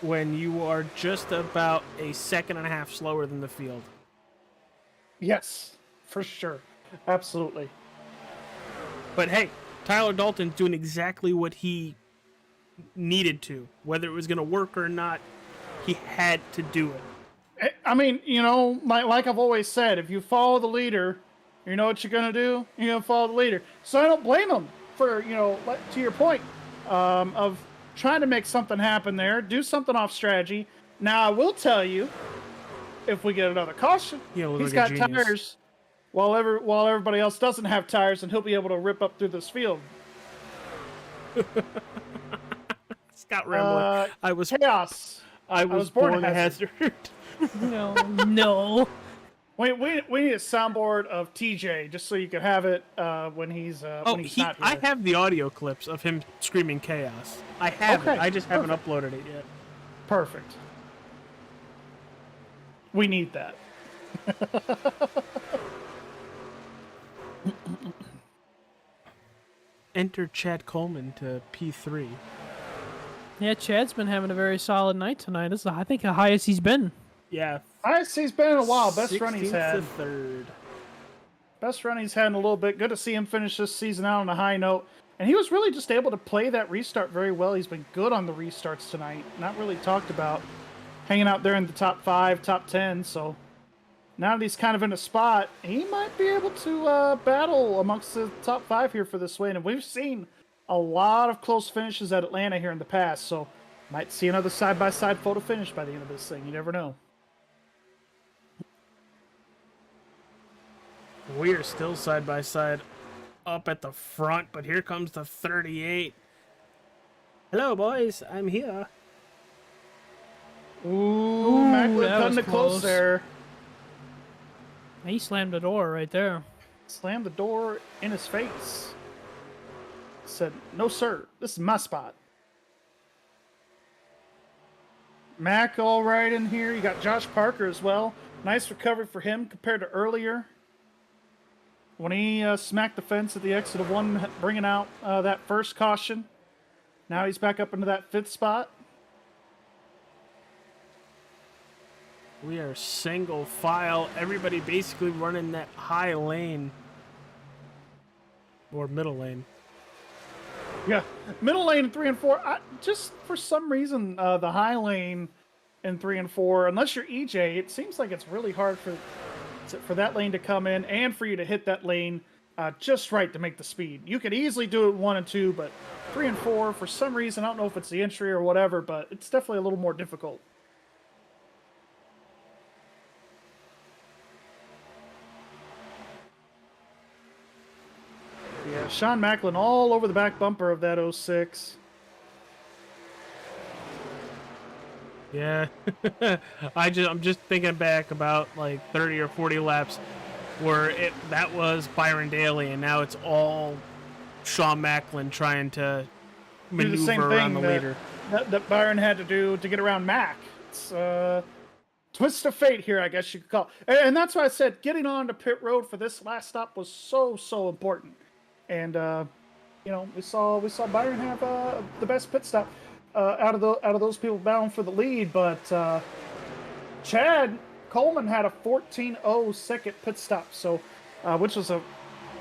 When you are just about a second and a half slower than the field. Yes, for sure. Absolutely. But hey, Tyler Dalton's doing exactly what he needed to. Whether it was going to work or not, he had to do it. I mean, you know, like I've always said, if you follow the leader, you know what you're going to do? You're going to follow the leader. So I don't blame him for, you know, to your point, of trying to make something happen there, do something off strategy. Now, I will tell you, if we get another caution, Yeah, look he's like a got genius. tires while everybody else doesn't have tires, and he'll be able to rip up through this field. Scott Rambler. Chaos. I was born a hazard. No. We need a soundboard of TJ just so you can have it when he's when he's not here. I have the audio clips of him screaming chaos. I have Okay, it. I just haven't uploaded it yet. Perfect. We need that. Enter Chad Coleman to P3. Yeah, Chad's been having a very solid night tonight. This is, I think, the highest he's been. Yeah. Highest he's been in a while. Best run he's 16th had. to third. Best run he's had in a little bit. Good to see him finish this season out on a high note. And he was really just able to play that restart very well. He's been good on the restarts tonight. Not really talked about. Hanging out there in the top 5, top 10. So now that he's kind of in a spot, he might be able to battle amongst the top 5 here for this win. And we've seen a lot of close finishes at Atlanta here in the past. So might see another side-by-side photo finish by the end of this thing. You never know. We are still side by side up at the front, but here comes the 38. Hello, boys. I'm here. Ooh, Macklin that cutting was it close close. there. He slammed the door right there. Slammed the door in his face. Said, no, sir. This is my spot. Mac all right in here. You got Josh Parker as well. Nice recovery for him compared to earlier. When he smacked the fence at the exit of 1, bringing out that first caution. Now he's back up into that 5th spot. We are single file. Everybody basically running that high lane. Or middle lane. Yeah, middle lane in 3 and 4. Just for some reason, the high lane in 3 and 4, unless you're EJ, it seems like it's really hard for for that lane to come in and for you to hit that lane just right to make the speed. You could easily do it 1 and 2, but 3 and 4, for some reason, I don't know if it's the entry or whatever, but it's definitely a little more difficult. Yeah, Sean Macklin all over the back bumper of that 06. Yeah, I'm just thinking back about like 30 or 40 laps where that was Byron Daly, and now it's all Sean Macklin trying to maneuver the same around the thing leader. that Byron had to do to get around Mac. It's twist of fate here, I guess you could call it. And that's why I said getting on to pit road for this last stop was so important. And you know, we saw Byron have the best pit stop out of those people bound for the lead, but Chad Coleman had a 14.0 second pit stop, so which was a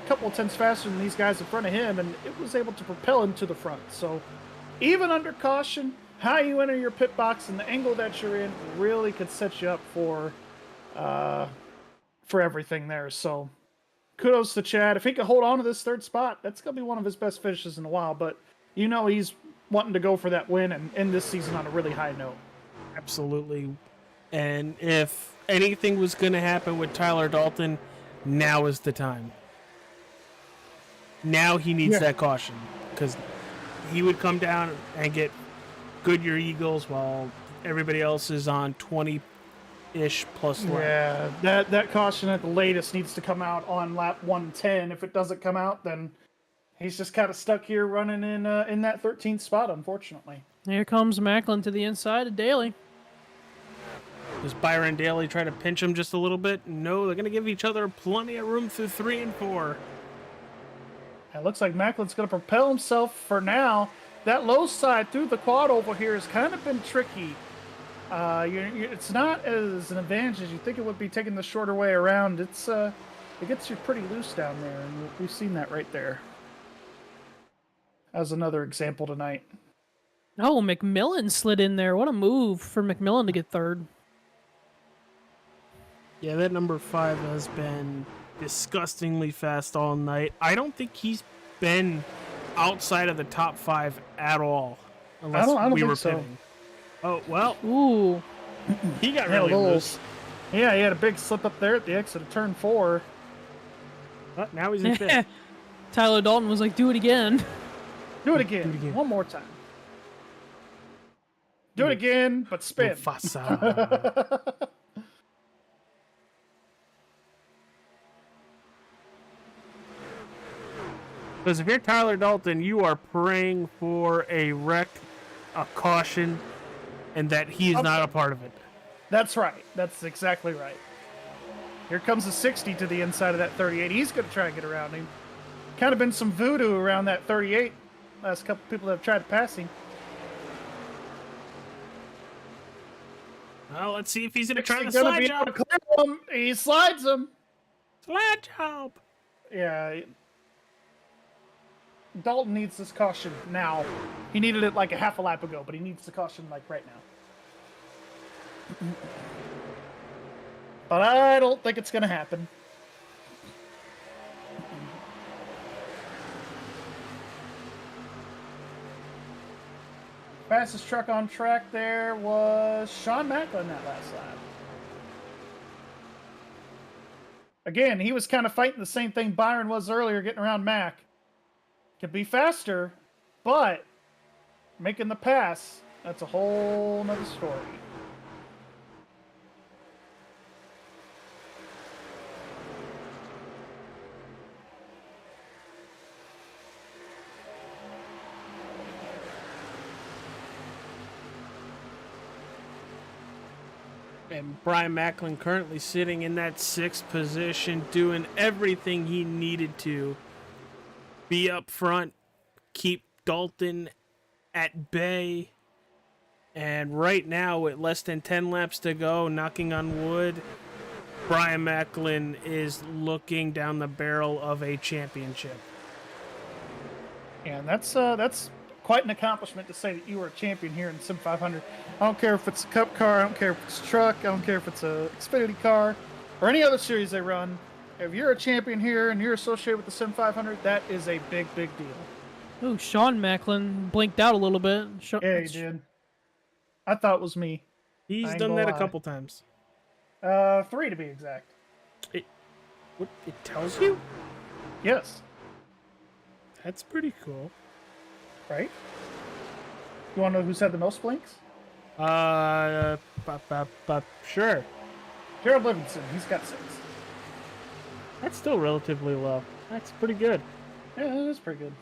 couple of tenths faster than these guys in front of him, and it was able to propel him to the front. So even under caution, how you enter your pit box and the angle that you're in really could set you up for everything there. So kudos to Chad. If he could hold on to this third spot, that's going to be one of his best finishes in a while. But you know he's wanting to go for that win and end this season on a really high note. Absolutely. And if anything was going to happen with Tyler Dalton, now is the time. Now he needs that caution, because he would come down and get Goodyear Eagles while everybody else is on 20-ish plus lap. Yeah, that caution at the latest needs to come out on lap 110. If it doesn't come out, then he's just kind of stuck here running in that 13th spot, unfortunately. Here comes Macklin to the inside of Daly. Does Byron Daly try to pinch him just a little bit? No, they're going to give each other plenty of room through 3 and 4. It looks like Macklin's going to propel himself for now. That low side through the quad over here has kind of been tricky. It's not as an advantage as you think it would be taking the shorter way around. It gets you pretty loose down there, and we've seen that right there. As another example tonight. Oh, McMillan slid in there. What a move for McMillan to get third. Yeah, that number 5 has been disgustingly fast all night. I don't think he's been outside of the top 5 at all. Unless I don't we were think so. pitting. Oh, well. Ooh. He got really loose. Yeah, he had a big slip up there at the exit of turn 4. But now he's in 5th. Tyler Dalton was like, do it again. Do it again. One more time. Do it again, but spin. Mufasa. Because if you're Tyler Dalton, you are praying for a wreck, a caution, and that he is not a part of it. That's right. That's exactly right. Here comes a 60 to the inside of that 38. He's going to try and get around him. Kind of been some voodoo around that 38. Last couple people that have tried to pass him. Well, let's see if he's going to try the He's gonna slide be job. able to clear him. He slides him. Slide job. Yeah. Dalton needs this caution now. He needed it like a half a lap ago, but he needs the caution like right now. But I don't think it's going to happen. Fastest truck on track there was Sean Macklin that last lap. Again, he was kind of fighting the same thing Byron was earlier, getting around Mac. Could be faster, but making the pass, that's a whole nother story. And Brian Macklin currently sitting in that 6th position, doing everything he needed to be up front, keep Dalton at bay. And right now, with less than 10 laps to go, knocking on wood, Brian Macklin is looking down the barrel of a championship. And that's quite an accomplishment to say that you were a champion here in Sim500. I don't care if it's a cup car, I don't care if it's a truck, I don't care if it's a Xfinity car. or any other series they run, if you're a champion here and you're associated with the Sim500, that is a big, big deal. Ooh, Sean Macklin blinked out a little bit. Yeah, he did. I thought it was me. He's done that a couple times. 3 to be exact. It tells you? Yes. That's pretty cool. Right? You want to know who's had the most blinks? Sure. Gerald Livingston. He's got 6. That's still relatively low. That's pretty good. Yeah, that's pretty good.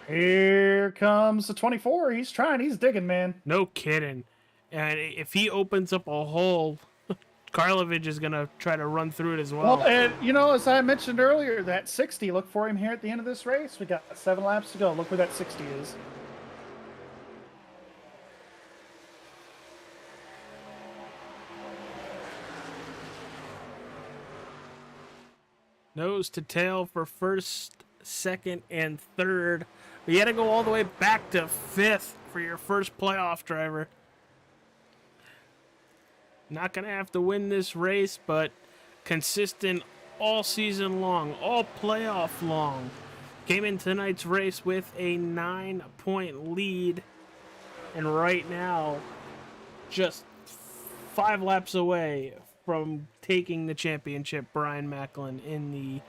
Here comes the 24. He's trying. He's digging, man. No kidding. And if he opens up a hole, Karlovich is going to try to run through it as well. Well, and, as I mentioned earlier, that 60, look for him here at the end of this race. We got 7 laps to go. Look where that 60 is. Nose to tail for first, second, and third. But you had to go all the way back to 5th for your first playoff driver. Not going to have to win this race, but consistent all season long, all playoff long. Came in tonight's race with a 9-point lead. And right now, just 5 laps away from taking the championship, Brian Macklin in the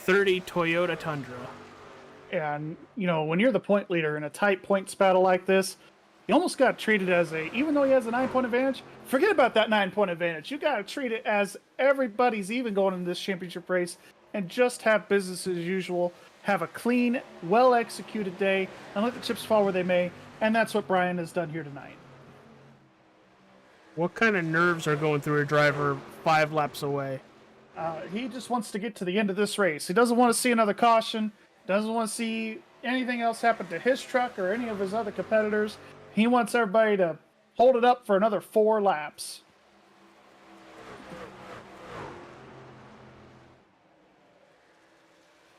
30 Toyota Tundra. And, when you're the point leader in a tight points battle like this, you almost got treated as even though he has a 9-point advantage, forget about that 9-point advantage. You got to treat it as everybody's even going in this championship race and just have business as usual. Have a clean, well-executed day and let the chips fall where they may. And that's what Brian has done here tonight. What kind of nerves are going through a driver 5 laps away? He just wants to get to the end of this race. He doesn't want to see another caution. Doesn't want to see anything else happen to his truck or any of his other competitors. He wants everybody to hold it up for another 4 laps.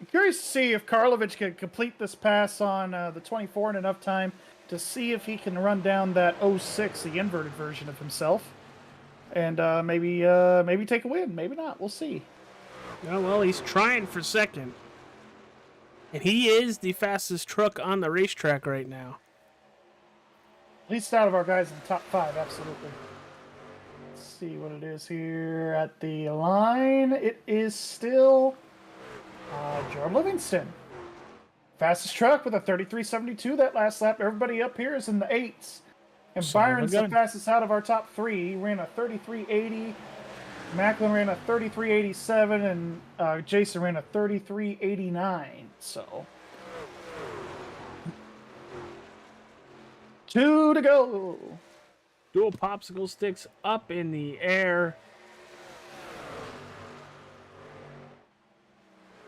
I'm curious to see if Karlovich can complete this pass on the 24 in enough time to see if he can run down that 06, the inverted version of himself, and maybe take a win. Maybe not. We'll see. Oh, well, he's trying for second. And he is the fastest truck on the racetrack right now. At least out of our guys in the top 5, absolutely. Let's see what it is here at the line. It is still Gerald Livingston. Fastest truck with a 33.72 that last lap. Everybody up here is in the 8s. And Byron's the fastest out of our top 3. He ran a 33.80. Macklin ran a 33.87, and Jason ran a 33.89. So 2 to go. Dual popsicle sticks up in the air.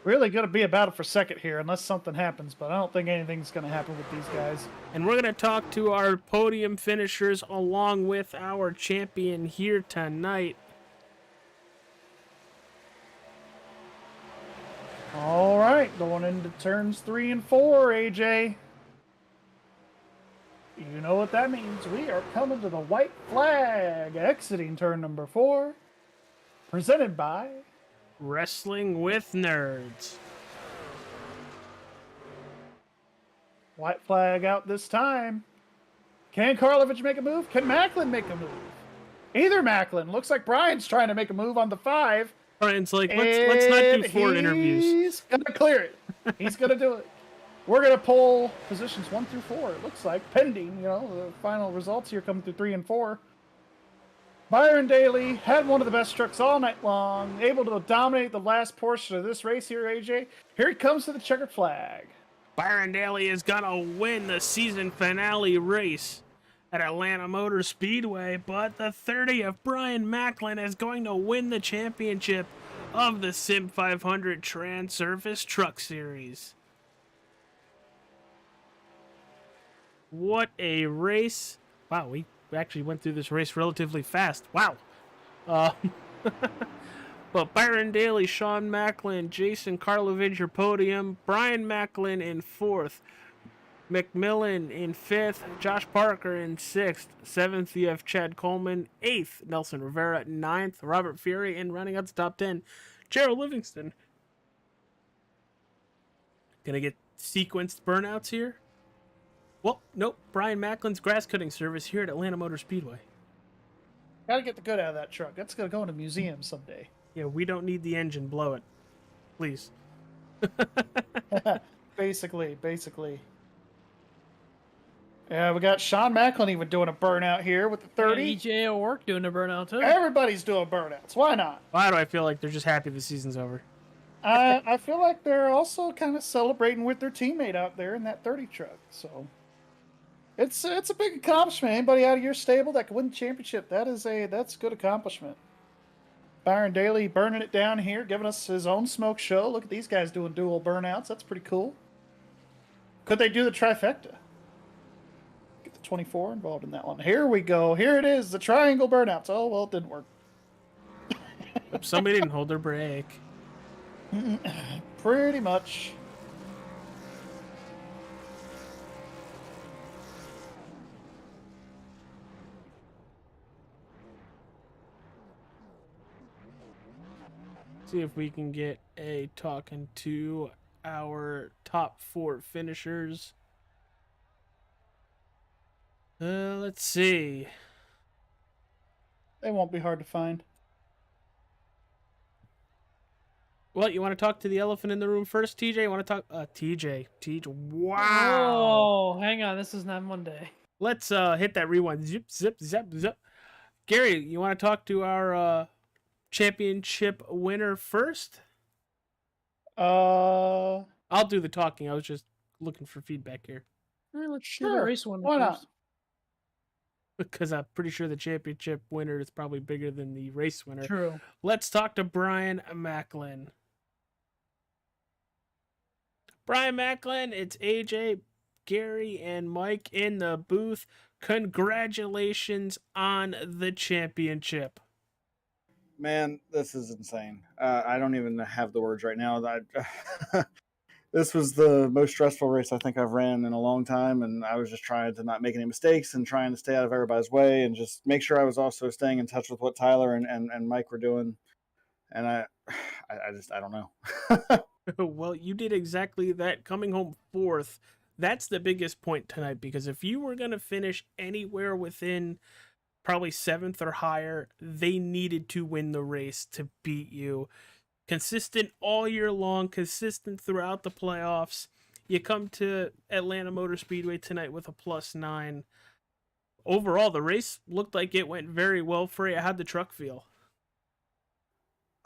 Really going to be a battle for second here unless something happens, but I don't think anything's going to happen with these guys. And we're going to talk to our podium finishers along with our champion here tonight. All right, going into turns 3 and 4, AJ. You know what that means. We are coming to the white flag, exiting turn number 4, presented by Wrestling with Nerds. White flag out this time. Can Karlovich make a move? Can Macklin make a move? Either Macklin. Looks like Brian's trying to make a move on the 5. Brian's like, let's not do 4 interviews. He's going to clear it. He's going to do it. We're going to pull positions 1 through 4, it looks like, pending, the final results here coming through 3 and 4. Byron Daly had one of the best trucks all night long, able to dominate the last portion of this race here, AJ. Here he comes to the checkered flag. Byron Daly is going to win the season finale race at Atlanta Motor Speedway, but the 30 of Brian Macklin is going to win the championship of the Sim500 TranService Truck Series. What a race. Wow, we actually went through this race relatively fast. Wow. But Byron Daly, Sean Macklin, Jason Karlovich, your podium. Brian Macklin in 4th. McMillan in 5th, Josh Parker in 6th, 7th you have Chad Coleman, 8th Nelson Rivera, 9th Robert Fury, and running out the top 10, Gerald Livingston. Gonna get sequenced burnouts here? Well, nope. Brian Macklin's grass cutting service here at Atlanta Motor Speedway. Got to get the good out of that truck. That's going to go in a museum someday. Yeah, we don't need the engine. Blow it. Please. basically. Yeah, we got Sean Macklin even doing a burnout here with the 30. EJ at work doing a burnout too. Everybody's doing burnouts. Why not? Why do I feel like they're just happy the season's over? I feel like they're also kind of celebrating with their teammate out there in that 30 truck. So it's a big accomplishment. Anybody out of your stable that can win the championship, that's a good accomplishment. Byron Daly burning it down here, giving us his own smoke show. Look at these guys doing dual burnouts. That's pretty cool. Could they do the trifecta? Get the 24 involved in that one. Here we go. Here it is, the triangle burnouts. Oh, well, it didn't work. Somebody didn't hold their brake. Pretty much. See if we can get a talking to our top 4 finishers. Let's see. They won't be hard to find. Well, you want to talk to the elephant in the room first, TJ? You want to talk? TJ. Wow. Oh, hang on. This is not Monday. Let's hit that rewind. Zip, zip, zip, zip. Gary, you want to talk to our championship winner first? Uh, I'll do the talking. I was just looking for feedback here. Let's do Sure. the race one. Why not? first. Because I'm pretty sure the championship winner is probably bigger than the race winner. True. Let's talk to Brian Macklin. Brian Macklin, it's AJ, Gary, and Mike in the booth. Congratulations on the championship. Man, this is insane. I don't even have the words right now. This was the most stressful race I think I've ran in a long time, and I was just trying to not make any mistakes and trying to stay out of everybody's way and just make sure I was also staying in touch with what Tyler and Mike were doing. And I don't know. Well, you did exactly that, coming home 4th. That's the biggest point tonight, because if you were going to finish anywhere within probably 7th or higher, they needed to win the race to beat you. Consistent all year long, consistent throughout the playoffs. You come to Atlanta Motor Speedway tonight with a +9. Overall, the race looked like it went very well for you. How'd the truck feel?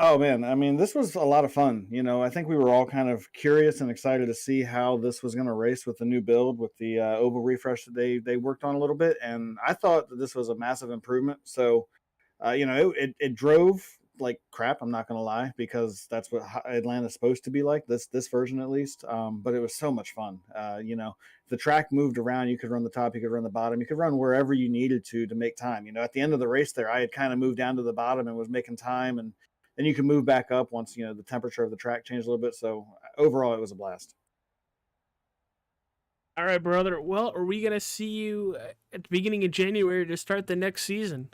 Oh man, I mean, this was a lot of fun. You know, I think we were all kind of curious and excited to see how this was going to race with the new build, with the oval refresh that they worked on a little bit. And I thought that this was a massive improvement. So, you know, it drove like crap. I'm not going to lie, because that's what Atlanta's supposed to be like, this version at least. But it was so much fun. You know, the track moved around. You could run the top, you could run the bottom, you could run wherever you needed to make time. You know, at the end of the race there, I had kind of moved down to the bottom and was making time, and then you can move back up once, you know, the temperature of the track changed a little bit. So overall, it was a blast. All right, brother. Well, are we going to see you at the beginning of January to start the next season?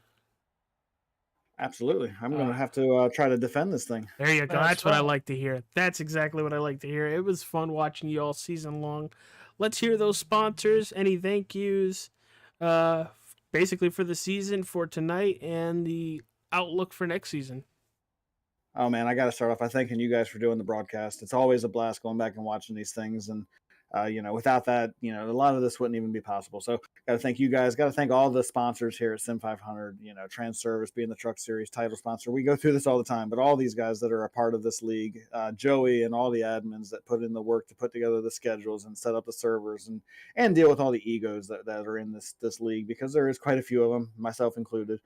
Absolutely. I'm going to have to try to defend this thing. There you go. That's That's what I fun. like to hear. That's exactly what I like to hear. It was fun watching you all season long. Let's hear those sponsors. Any thank yous, basically for the season, for tonight, and the outlook for next season. Oh man, I got to start off by thanking you guys for doing the broadcast. It's always a blast going back and watching these things. And, you know, without that, you know, a lot of this wouldn't even be possible. So got to thank you guys. Got to thank all the sponsors here at Sim500, you know, TranService being the truck series title sponsor. We go through this all the time, but all these guys that are a part of this league, Joey and all the admins that put in the work to put together the schedules and set up the servers and deal with all the egos that are in this league, because there is quite a few of them, myself included.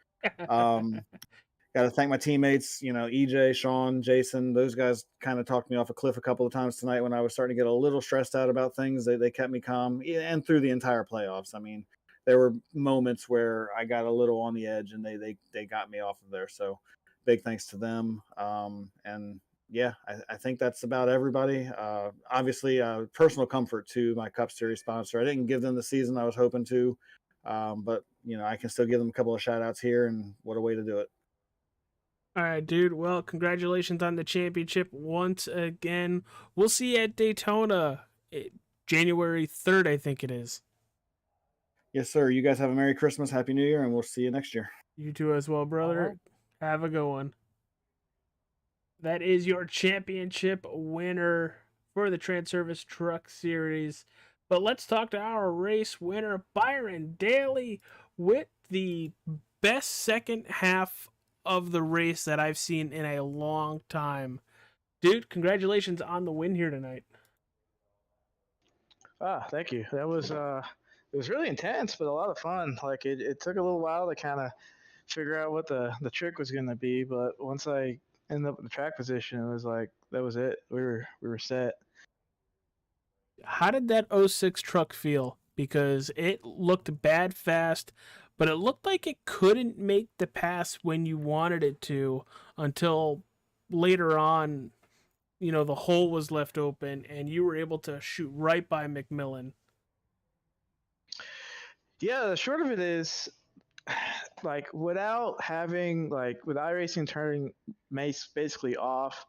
Got to thank my teammates, you know, EJ, Sean, Jason. Those guys kind of talked me off a cliff a couple of times tonight when I was starting to get a little stressed out about things. They kept me calm, and through the entire playoffs. I mean, there were moments where I got a little on the edge, and they got me off of there. So big thanks to them. And yeah, I think that's about everybody. Obviously, personal comfort to my Cup Series sponsor. I didn't give them the season I was hoping to, but I can still give them a couple of shout outs here, and what a way to do it. All right, dude. Well, congratulations on the championship once again. We'll see you at Daytona, January 3rd, I think it is. Yes, sir. You guys have a Merry Christmas, Happy New Year, and we'll see you next year. You too as well, brother. right. Have a good one. That is your championship winner for the TranService Truck Series. But let's talk to our race winner, Byron Daly, with the best second half of the race that I've seen in a long time. Dude, congratulations on the win here tonight. Thank you. That was it was really intense, but a lot of fun. Like it took a little while to kind of figure out what the trick was going to be, but once I ended up with the track position, it was like that was it. We were set. How did that 06 truck feel? Because it looked bad fast, but it looked like it couldn't make the pass when you wanted it to until later on, the hole was left open and you were able to shoot right by McMillan. Yeah, the short of it is, like without having with iRacing turning Mace basically off,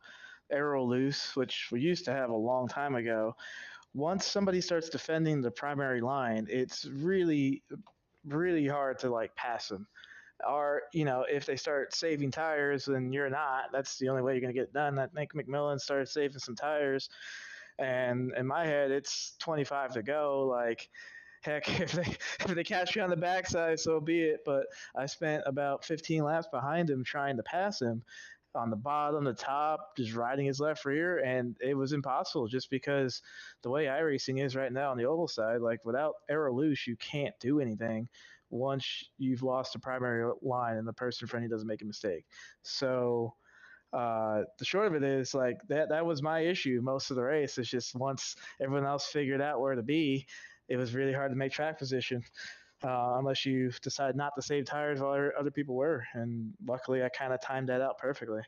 arrow loose, which we used to have a long time ago. Once somebody starts defending the primary line, it's really, really hard to pass them. Or if they start saving tires, then you're not. That's the only way you're gonna get it done. I think McMillan started saving some tires, and in my head, it's 25 to go. Like, heck, if they catch you on the backside, so be it. But I spent about 15 laps behind him trying to pass him on the bottom, the top, just riding his left rear, and it was impossible just because the way iRacing is right now on the oval side, without arrow loose, you can't do anything once you've lost the primary line and the person in front of you doesn't make a mistake. So the short of it is that was my issue most of the race. It's just once everyone else figured out where to be, it was really hard to make track position. Unless you decide not to save tires while other people were. And luckily, I kind of timed that out perfectly.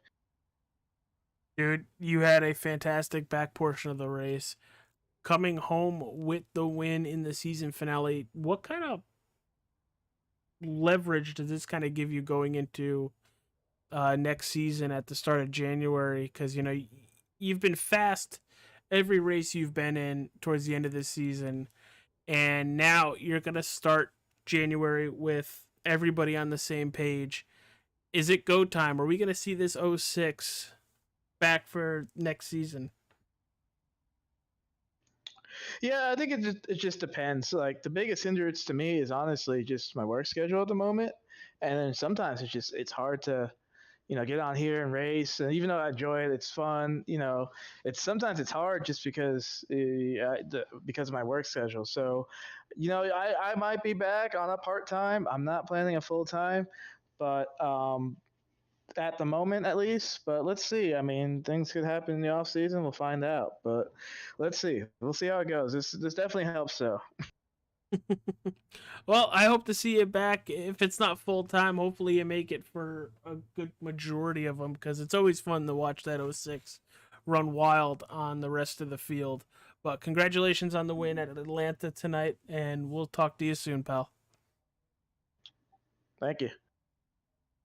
Dude, you had a fantastic back portion of the race. Coming home with the win in the season finale, what kind of leverage does this kind of give you going into next season at the start of January? Because, you've been fast every race you've been in towards the end of this season. And now you're going to start January with everybody on the same page. Is it go time? Are we going to see this 06 back for next season? Yeah, I think it just depends. The biggest hindrance to me is honestly just my work schedule at the moment. And then sometimes it's hard to, get on here and race. And even though I enjoy it, it's fun. Sometimes it's hard just because of my work schedule. So, I might be back on a part-time. I'm not planning a full-time, but at the moment at least. But let's see. I mean, things could happen in the off season. We'll find out. But let's see. We'll see how it goes. This definitely helps. So. Well, I hope to see you back. If it's not full time, hopefully you make it for a good majority of them, because it's always fun to watch that 06 run wild on the rest of the field. But congratulations on the win at Atlanta tonight, and we'll talk to you soon, pal. Thank you.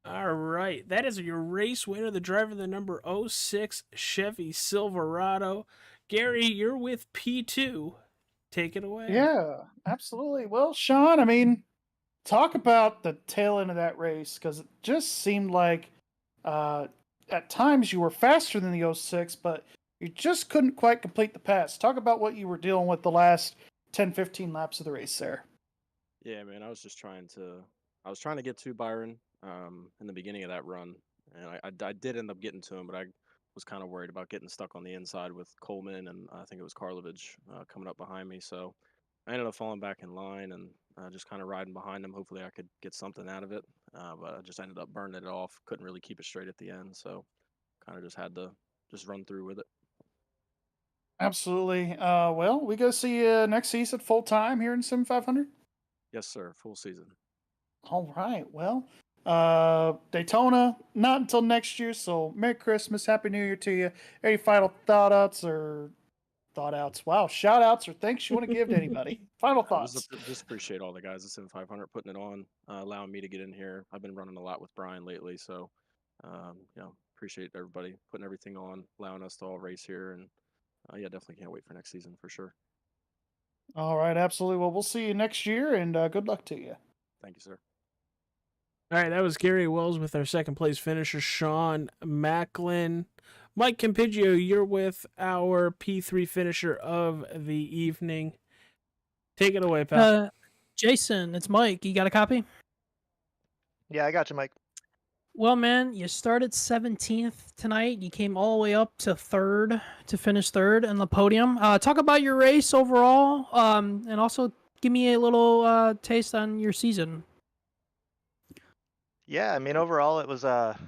All right, that is your race winner, the driver of the number 06 Chevy Silverado. Gary, you're with P2. Take it away. Yeah, absolutely. Well, Sean, I mean, talk about the tail end of that race, because it just seemed like at times you were faster than the 06, but you just couldn't quite complete the pass. Talk about what you were dealing with the last 10, 15 laps of the race there. Yeah, man, I was trying to get to Byron in the beginning of that run, and I did end up getting to him, but I was kind of worried about getting stuck on the inside with Coleman, and I think it was Karlovich coming up behind me. So I ended up falling back in line and just kind of riding behind him. Hopefully I could get something out of it, but I just ended up burning it off. Couldn't really keep it straight at the end, so kind of just had to just run through with it. Absolutely. Well, we go see you next season full time here in Sim500. Yes, sir. Full season. All right. Well, Daytona, not until next year. So Merry Christmas, Happy New Year to you. Any final thought outs? Wow, shout outs or thanks you want to give to anybody? Final thoughts. Just appreciate all the guys at Sim500 putting it on, allowing me to get in here. I've been running a lot with Brian lately, so appreciate everybody putting everything on, allowing us to all race here, and definitely can't wait for next season for sure. All right, absolutely. Well, we'll see you next year, and good luck to you. Thank you, sir. All right, that was Gary Wells with our second place finisher, Sean Macklin. Mike Campigio, you're with our P3 finisher of the evening. Take it away, pal. Jason, it's Mike. You got a copy? Yeah, I got you, Mike. Well, man, you started 17th tonight. You came all the way up to third to finish third in the podium. Talk about your race overall, and also give me a little taste on your season. Yeah, I mean, overall, it was a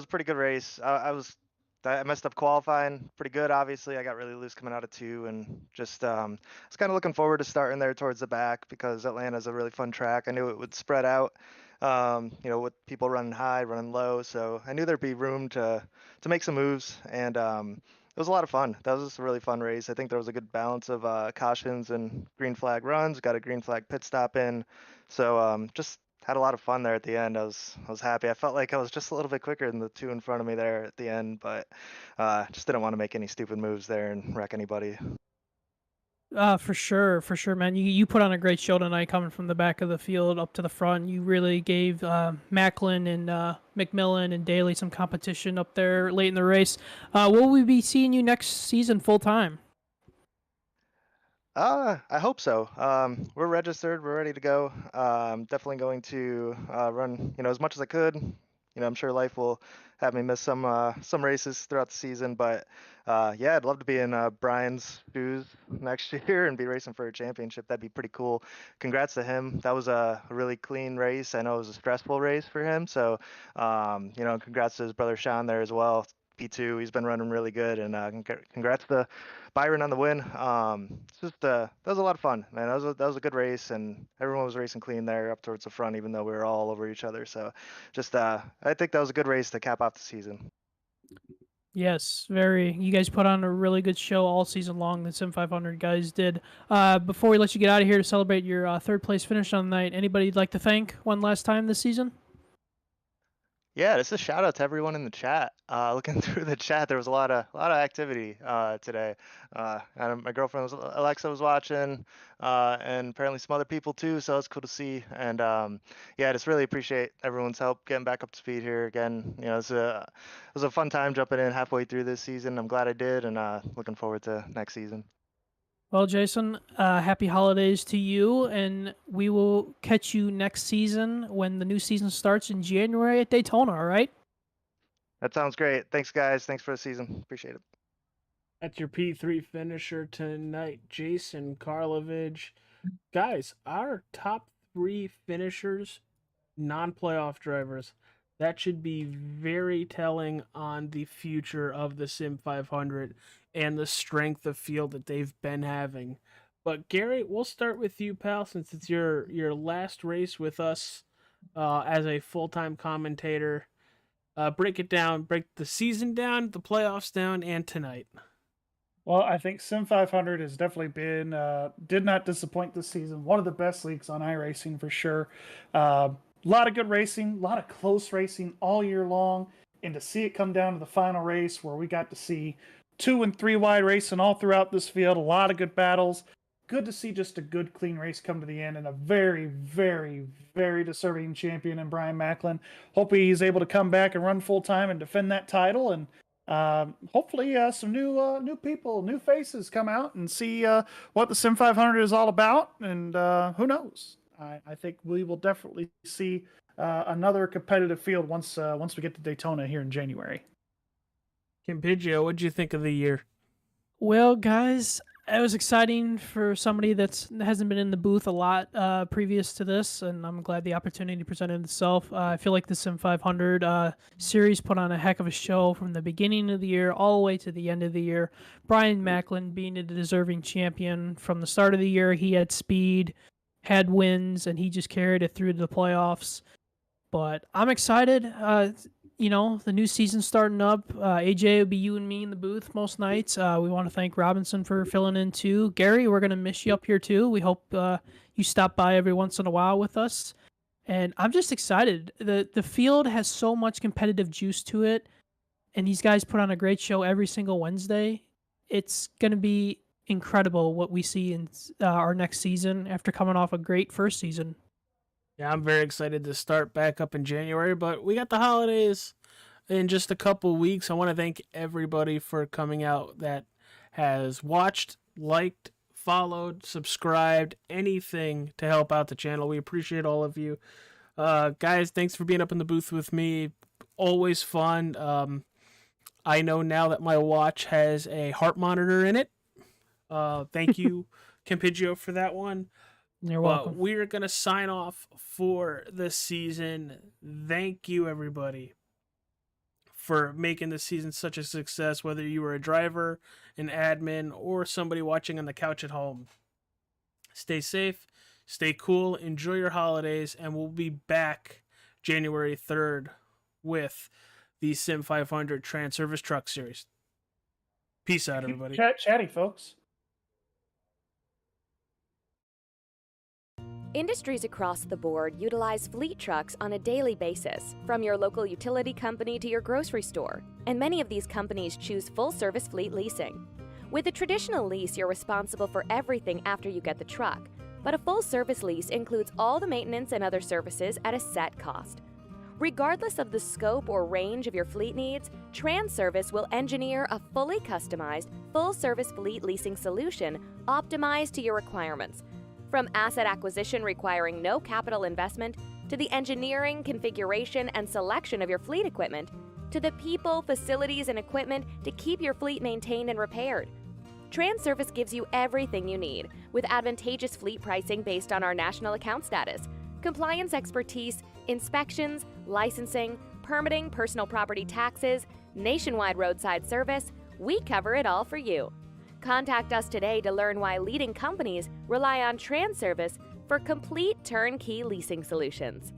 pretty good race. I messed up qualifying pretty good. Obviously, I got really loose coming out of 2, and just I was kind of looking forward to starting there towards the back because Atlanta's a really fun track. I knew it would spread out, with people running high, running low. So I knew there'd be room to make some moves, and it was a lot of fun. That was just a really fun race. I think there was a good balance of cautions and green flag runs. Got a green flag pit stop in, so just had a lot of fun there at the end. I was happy. I felt like I was just a little bit quicker than the 2 in front of me there at the end, but just didn't want to make any stupid moves there and wreck anybody. For sure, man. You put on a great show tonight, coming from the back of the field up to the front. You really gave Macklin and McMillan and Daly some competition up there late in the race. Will we be seeing you next season full time? I hope so. We're registered. We're ready to go. Definitely going to run, as much as I could. I'm sure life will have me miss some races throughout the season, but I'd love to be in Brian's shoes next year and be racing for a championship. That'd be pretty cool. Congrats to him. That was a really clean race. I know it was a stressful race for him, so congrats to his brother Sean there as well. P2, he's been running really good, and congrats to Byron on the win. That was a lot of fun, man. That was a good race, and everyone was racing clean there up towards the front, even though we were all over each other. So, I think that was a good race to cap off the season. Yes, very. You guys put on a really good show all season long. The Sim500 guys did. Before we let you get out of here to celebrate your third place finish on the night, anybody you'd like to thank one last time this season? Yeah, just a shout out to everyone in the chat. Looking through the chat, there was a lot of activity today. And my girlfriend Alexa was watching, and apparently some other people too. So it's cool to see. And I just really appreciate everyone's help getting back up to speed here again. It was a fun time jumping in halfway through this season. I'm glad I did, and looking forward to next season. Well, Jason, happy holidays to you, and we will catch you next season when the new season starts in January at Daytona, all right? That sounds great. Thanks, guys. Thanks for the season. Appreciate it. That's your P3 finisher tonight, Jason Karlovich. Guys, our top 3 finishers, non-playoff drivers. That should be very telling on the future of the Sim500 and the strength of field that they've been having. But Gary, we'll start with you, pal, since it's your last race with us as a full-time commentator. Break it down, break the season down, the playoffs down, and tonight. Well, I think Sim500 has definitely been, did not disappoint this season. One of the best leagues on iRacing for sure. A lot of good racing, a lot of close racing all year long. And to see it come down to the final race where we got to see 2 and 3 wide racing all throughout this field, a lot of good battles. Good to see just a good, clean race come to the end, and a very, very, very deserving champion in Brian Macklin. Hope he's able to come back and run full time and defend that title, and hopefully some new people, new faces come out and see what the Sim500 is all about, and who knows? I think we will definitely see another competitive field once we get to Daytona here in January. Campigio, what'd you think of the year? Well, guys, it was exciting for somebody that hasn't been in the booth a lot previous to this, and I'm glad the opportunity presented itself. I feel like the Sim500 series put on a heck of a show from the beginning of the year all the way to the end of the year. Brian Macklin being a deserving champion from the start of the year. He had speed, had wins, and he just carried it through to the playoffs. But I'm excited. The new season's starting up. AJ will be you and me in the booth most nights. We want to thank Robinson for filling in too. Gary, we're going to miss you up here too. We hope you stop by every once in a while with us. And I'm just excited. The field has so much competitive juice to it, and these guys put on a great show every single Wednesday. It's going to be incredible what we see in our next season after coming off a great first season. Yeah, I'm very excited to start back up in January, but we got the holidays in just a couple weeks. I want to thank everybody for coming out that has watched, liked, followed, subscribed, anything to help out the channel. We appreciate all of you. Guys, thanks for being up in the booth with me. Always fun. I know now that my watch has a heart monitor in it. Thank you, Campigio, for that one. You're welcome. We're going to sign off for the season. Thank you, everybody, for making this season such a success, whether you were a driver, an admin, or somebody watching on the couch at home. Stay safe, stay cool, enjoy your holidays, and we'll be back January 3rd with the Sim500 TranService Truck Series. Peace out, everybody. Chatty, folks. Industries across the board utilize fleet trucks on a daily basis, from your local utility company to your grocery store, and many of these companies choose full-service fleet leasing. With a traditional lease, you're responsible for everything after you get the truck, but a full-service lease includes all the maintenance and other services at a set cost. Regardless of the scope or range of your fleet needs, TranService will engineer a fully customized, full-service fleet leasing solution optimized to your requirements. From asset acquisition requiring no capital investment, to the engineering, configuration, and selection of your fleet equipment, to the people, facilities, and equipment to keep your fleet maintained and repaired. TranService gives you everything you need, with advantageous fleet pricing based on our national account status, compliance expertise, inspections, licensing, permitting, personal property taxes, nationwide roadside service. We cover it all for you. Contact us today to learn why leading companies rely on TranService for complete turnkey leasing solutions.